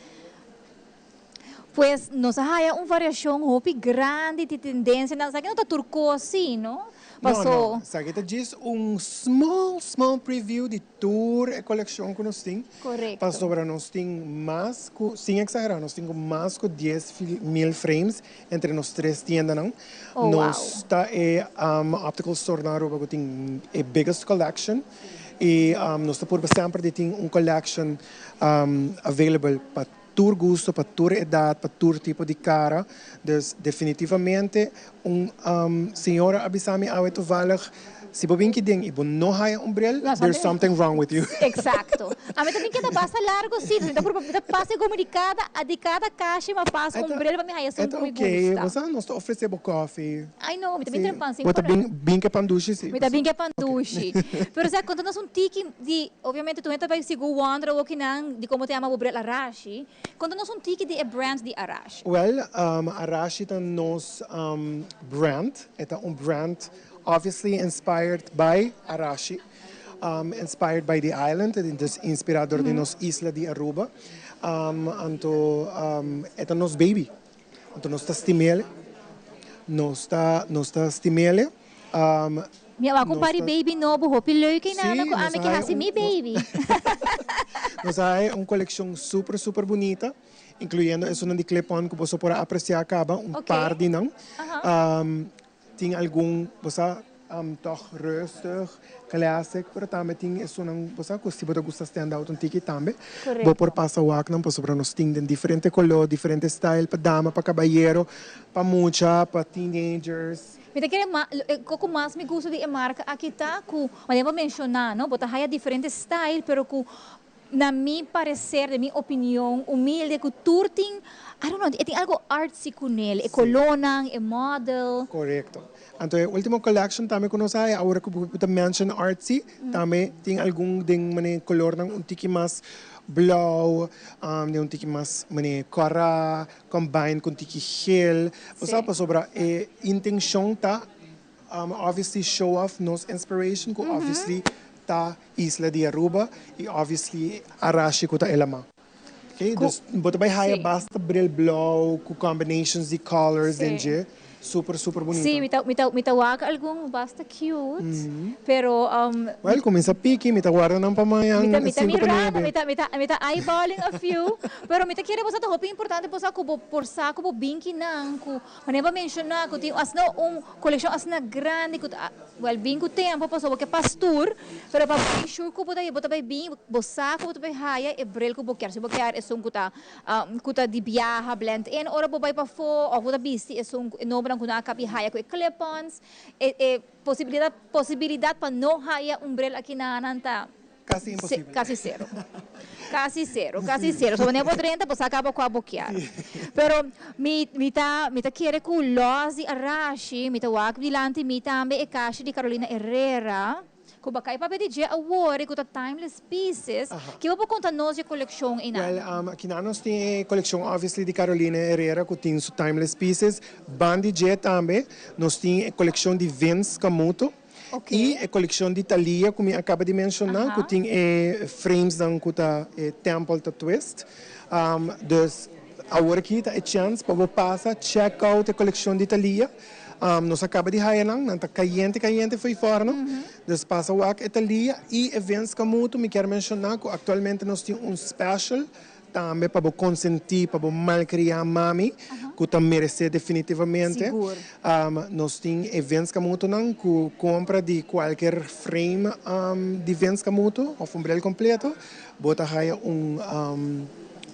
Pues nós há uma variação roupa grande de tendência, não sabe que não tá turco assim, não? Não. Sabe que diz small preview de tour e coleção que nós temos. Correto. Para sobre nós temos mais, sem exagerar, nós temos mais de 10,000 frames entre nós 3 tiendas, não? Nós está optical store na Aruba que tem a biggest collection. E nós está por sempre de ter collection available para tour gosto, para tour idade, para tour tipo de cara. Dus definitivamente, senhora abisami awe toevallig se você vem que tem e não haya umbrel, there's something wrong with you. Exacto. A mí también queda pasa largo, sí. Então, passa comunicada, a de cada caixa, uma passa umbrella para mim, aí é Então, ok, você não está oferecendo coffee. Ai, não, me também tem pão, sim. Você bem que é panduche, sim. Me também que é panduche. Pero, Zé, contando um tique de, obviamente, tu entra para o Wandra ou que não, de como te ama o umbrella Arashi, contando um tique de brands de Arashi. Well, Arashi é nosso brand, é brand obviously inspired by Arashi, inspired by the island, dus inspirador de nos isla de Aruba. É nos baby, então nos stimele, nos stimele. Minha avó compare baby novo, hope leuke na ano, ame que hasi mi baby. Nós temos coleção super bonita, incluindo esse de clip-on que você pode apreciar acaba par de não. Tem algum, você toch rustig, classic, pero também tem isso não, você se você gosta stand out tiki também. Vou por passar o acno, para sobre nós tem diferente color, diferente style para dama, para caballero, para mucha, para teenagers. Me te coco mais me gusta de marca aqui tá com, mas vou mencionar, não, botar aí diferente style, pero com na minha parecer, na minha opinião, humilde, que turting, I don't know, tem algo artsy com ele, é colonang, é model. Correto. Então, a última collection também que nós temos, agora que você mention artsy, também tem algum de color um tiki mais blauw, um tiki mais cora, combine com tiki gel. Você para sobre a intenção tá, obviously show off nos inspiration, que obviously tá Isla de Aruba e obviously Arashi ko ta elama. Okay, dus but by haya basta bril blauw com combinations de colors enje. Super bonito. Sim, me tawag algum basta cute, pero well, começa pique, me guarda ng pamayang mita eyeballing a few, pero mita kira po sa to, importante po sa ko por sa ko binki nang ko maneba mencionar ko ti asno collection asna grande ko well binko tempo po so que pastor, pero pa sure ko po tayo bota bay bin bosa ko to bay haya e brel ko bokyar se bokyar é sum kuta di biyaha blend in ora po bay pa fo o kuta bisti é sum no branco na kapihaya ko clip-ons possibilidade para não haya umbrella aqui na nanta quase impossível. Quase zero. So, nem 30, você acaba com a boquear. Pero, mita querer com Lozi Arashi, mita wak dilante, mita ambe e caixa de Carolina Herrera, que bakay pa pedir award com timeless pieces, que eu vou contar nós a coleção em well, aqui nós tem coleção obviously de Carolina Herrera que tem su timeless pieces, Bandi Jet também, nós tem coleção de Vince Camuto. E a coleção de Thalia, como eu acabo de mencionar, que tem frames da Temple Twist. Dus, agora aqui está a chance para você passar, check out a coleção de Thalia. Nós acaba de hire lang, nanta caliente foi fora, não? Dus passa o ac Thalia e eventos como me quero mencionar que atualmente nós temos special também para consentir, para malcriar mami, que também merece definitivamente. Nós temos eventos como que compra de qualquer frame de eventos como ou umbrella completo, bota aí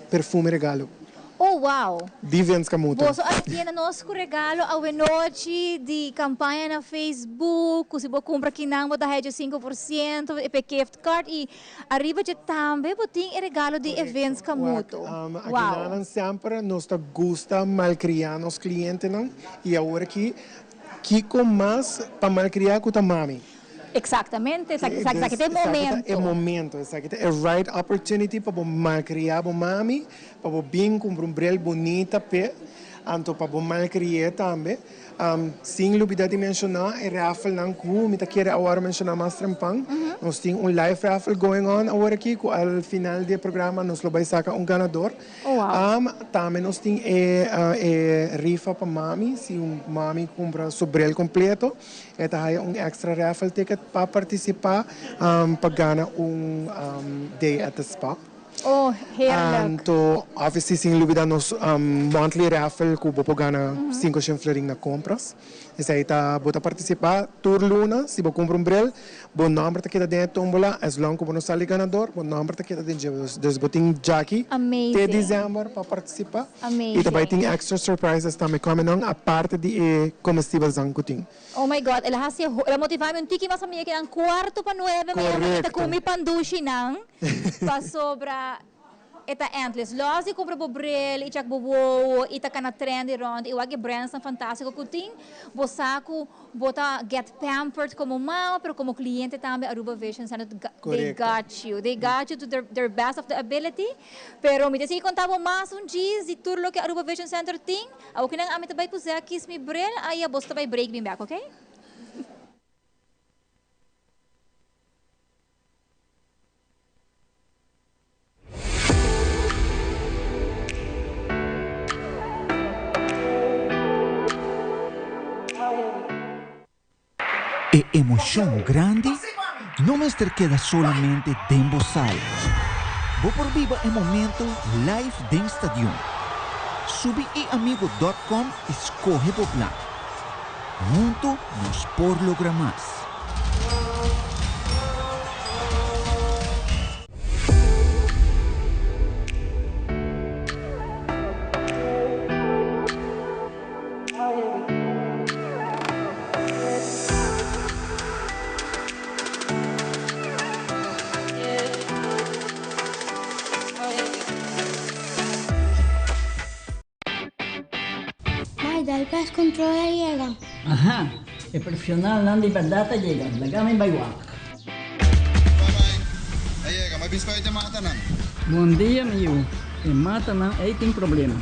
perfume regalo. Oh, wow! De eventos como você aqui na nosso regalo a noite de campanha na Facebook, se você compra aqui não, você dá 5%, e gift card e arriba de também você tem regalo de eventos como wow! Aqui sempre nós gosta malcriar nos clientes não e agora aqui com mais para malcriar com a mami. Exatamente, é momento. É momento, é right opportunity para malcriar a mami, para bem com umbrella bonita, para malcriar também. Sem dúvida de mencionar, é raffle não cu, me quero agora mencionar mais trampang. Nós temos live raffle going on agora aqui, que ao final do programa nós vamos sacar ganador. Também nós temos rifa para mami, se mami compra umbrella completo, é extra raffle ticket para participar, para ganhar day at the spa. Oh, heerlijk. To obviously sim lubida nos monthly raffle ku bopo gana 5 chenflering na compras. Essa aí tá bota participar tour luna, se bo compra brel, bo number tá queda dentro tombola, as long como no sali ganador, bo number tá queda dentro dos boting Jackie. Amazing. Te dezembro para participar. Amazing. E também tem extra surprises também coming on a parte de comestíveis ang kuting. Oh my God, ela hasi ela motivame un tiki masamiya kinang 8:45 may ita kumi pandushi nang pa sobra eta endless. Losi compra bo brel, ichak bo wo, ita kana trendy round, iwag brands ang fantástico kuting, bo saco, bota get pampered como mama, pero como cliente também Aruba Vision Center, they got you. They got you to their best of the ability. Pero mi desi contabo mas un dias e turlo que Aruba Vision Center ting, au kinang amit tabay pusa kiss me brel, ay bosta bay break me back, okay? E emoção grande não me queda solamente dentro sala. Vou por viva o momento live dentro stadium. Subi e amigo.com escorre o plan. Junto nos por lograr mais. Dal gas controla llega. Ajá, el profesional na liberdade llega. Lagame baywak. Llega, mas bispo te mata não. Bom dia, meu. E mata não, aí tem problema.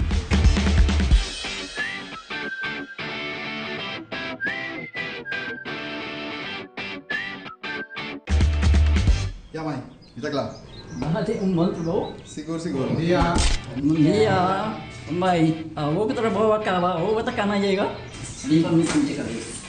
Ya, mãe, está claro. Bahati bom trabalho. Seguro, seguro. Bom dia. Bom dia. Mãe, vou que trabalho acaba, vou que tá na chega. Limpa me sentir cabeça.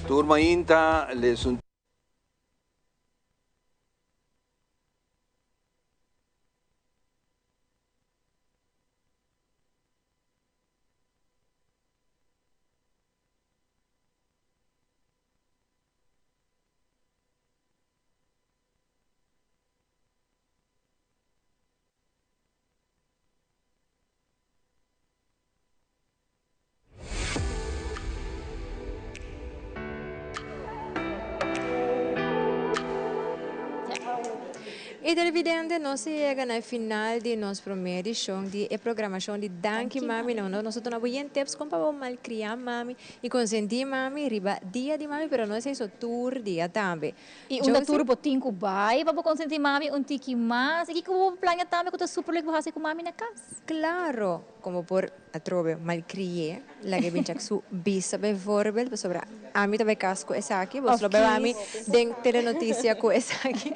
Turma INTA les un E televidente, nós chegamos no final de nossa primeira edição de programação de Danke Mami. Nós estamos bem tips como para malcriar mami e consentir mami, riba dia de mami, pero nós é isso tour dia também. E um tour botinho com bai, para consentir mami um tiki mais. E que o plano também que tá super legal fazer com mami na casa. Claro, como por a trove malcriar, lá que bem su bisa bem voorbeeld, sobre a mim também casco essa aqui, vos lo bem mami, den telenotícia com essa aqui,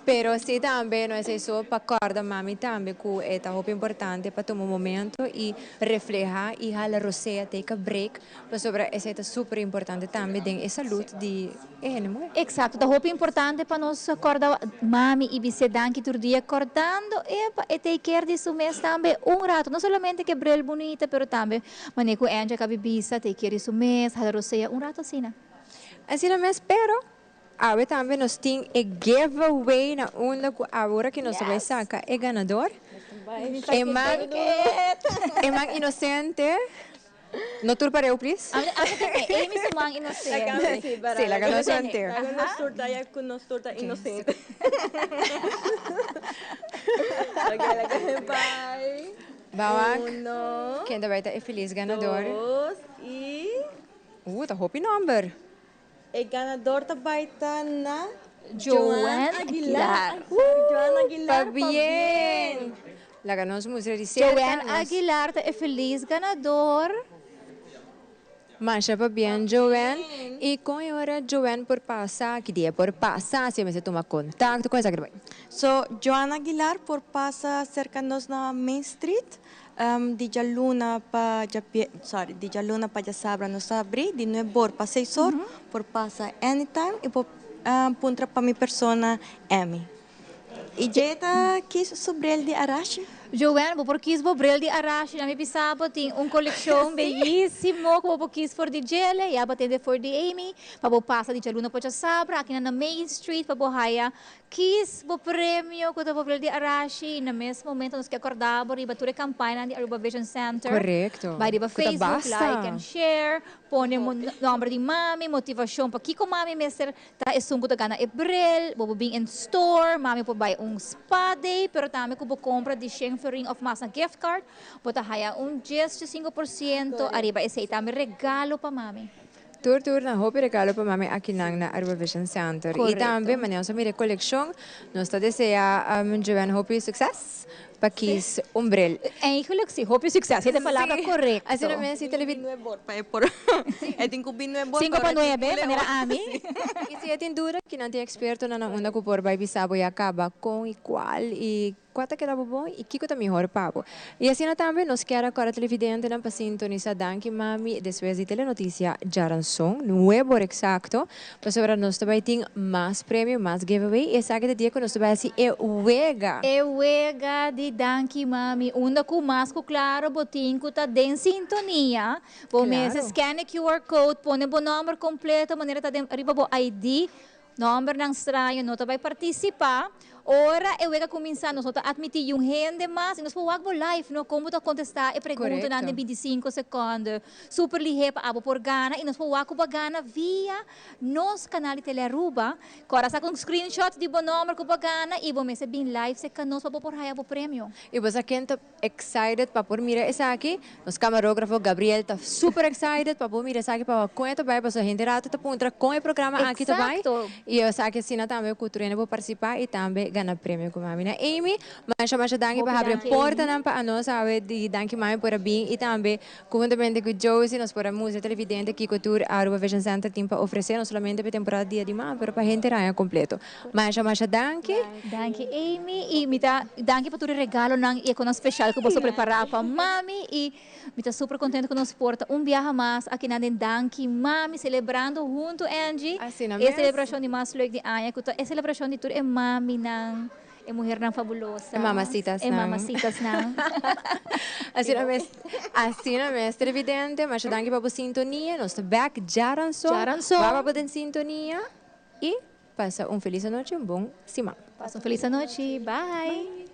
pero se também não é isso para acordar mami também que é tão importante para tomar um momento e refletir e hala roceia take a break, para sobre essa é super importante também den essa saúde de ânimo. Exato, tá muito importante para nós acordar mami e você danke todo dia acordando e take care de seu mês também rato, não somente que brel bonita, pero também maneco anja cabibisa take care de seu mês, hala roceia rato assim, né? Assim não mesmo, pero agora também nós temos a giveaway na onda que agora que nós vamos sacar é ganador. É mais inocente. No tour para eu, please. É me sumang inocente. Sim, la ganó inocente. La ganó surta ya con nos torta inocente. Okay, bye. Bawak. 1. Quem vai estar feliz ganador? 2 e tá hopi number. O ganador também está na Joanne Aguilar. Joanne Aguilar. Bien. La ganó su música de Joanne Aguilar é feliz ganador Mancha para bien, Joanne. E com a hora, Joanne, por passar, que dia por passar, se você toma contato, coisa que vai. So, Joanna Aguilar por passa cercanos na Main Street. Di Luna pa di Luna pa Sabra no Sabri, di Nuebor pa 6 horas, por passa anytime e por puntra pa mi persona Emmy. E jeta quis sobre el de Arashi? Joanne, vou por quis bobrel de Arashi, na mi pisabo tem coleção belíssimo, que vou quis for de Jelle, e abatende for de Amy, para vou passa de Luna pa Sabra, aqui na Main Street, para vou haya quis bo prêmio, que vou bobrel de Arashi, na mesmo momento nós que acordamos, riba ture campanha de Aruba Vision Center. Correcto. Vai riba Facebook, like and share, pone mo nombre de mami, motivação para kiko mami, mestre, tá esungo da gana ebrel, vou bing in store, mami po buy spa day, pero também ko bo compra de ring of masa gift card, bota haya 10-5%, arriba esse também regalo para mami. Tur na hopi regalo para mami aqui na Aruba Vision Center. Correcto. E também, manhã, mire coleção, nós está deseja Joanne hopi sucesso. Pakis umbrel. Eigenlijk sim, hope sucesso. Essa é a palavra correta. Assim não é se televisão é por é tem que não é por 5.9 maneira ami. E se tem dúvida que não tem experto na onda que por vai bisabo e acaba com e qual e quanto que dá bom e que tá melhor papo. E assim também nós quer agora televidente na sintonizar Danki Mami depois de telenotícia Jaranson, nuevo exacto, para agora nós também tem mais prêmio, mais giveaway e sabe que dia que nós também assim é uega. É uega de Danki Mami, onda com masco claro, botinho tá em sintonia. Vou mesmo scan o QR code, põe o número completo, maneira tá arriba o ID, número ng estranho, não vai participar. Ora, eu ia começar, nós vamos admitir gente mais, e nós vamos fazer live, não? Como tu contestar e pergunta na 25 segundos, super ligeiro para por gana, e nós vamos fazer gana via nosso canal de Telearuba, agora sa com screenshot de bom número com gana, e vamos ser bem live, se que nós vamos por raya o prêmio. E você aqui está excited para por mirar essa aqui, nosso camarógrafo Gabriel está super excited para por mirar essa aqui, para com esta vai, para a gente rato tá puntra com o programa aqui também, e eu sei que assim também o cultura vou participar e também ganhar prêmio com a minha Amy, mas chama Danki para abrir porta não para nós sabe de Danki Mami para bem e também conjuntamente com Josie nós para música televidente que cultura Aruba Vision Center tem para oferecer não somente para temporada dia de maio, para a gente raia completo. Mas chama Danki, Danki Amy e mita Danki para tudo regalo nang icona especial que você preparar para mami e mita super contente que nos porta viaje mais aqui na Danki Mami celebrando junto Angie. Assim é celebração de mais legal de Anya, que é celebração de tudo é mami nang é mulher não fabulosa. É mamacitas não. É mamacitas não. Assim não é televidente, mas Danki para sintonia, nós back Jaranson. Vai para sintonia e passa feliz noite, bom semana. Passa feliz noite, bye.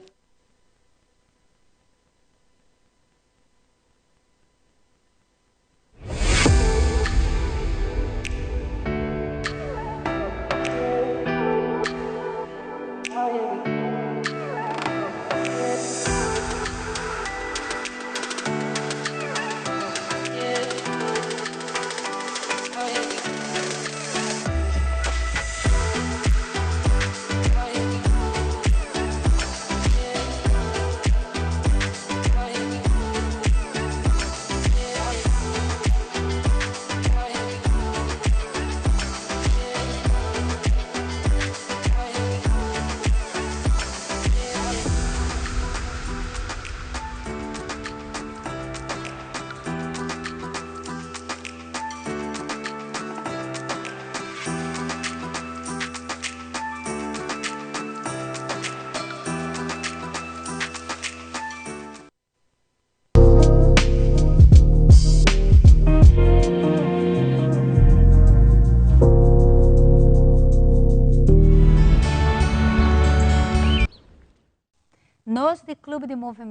Nós, do Clube de Movimento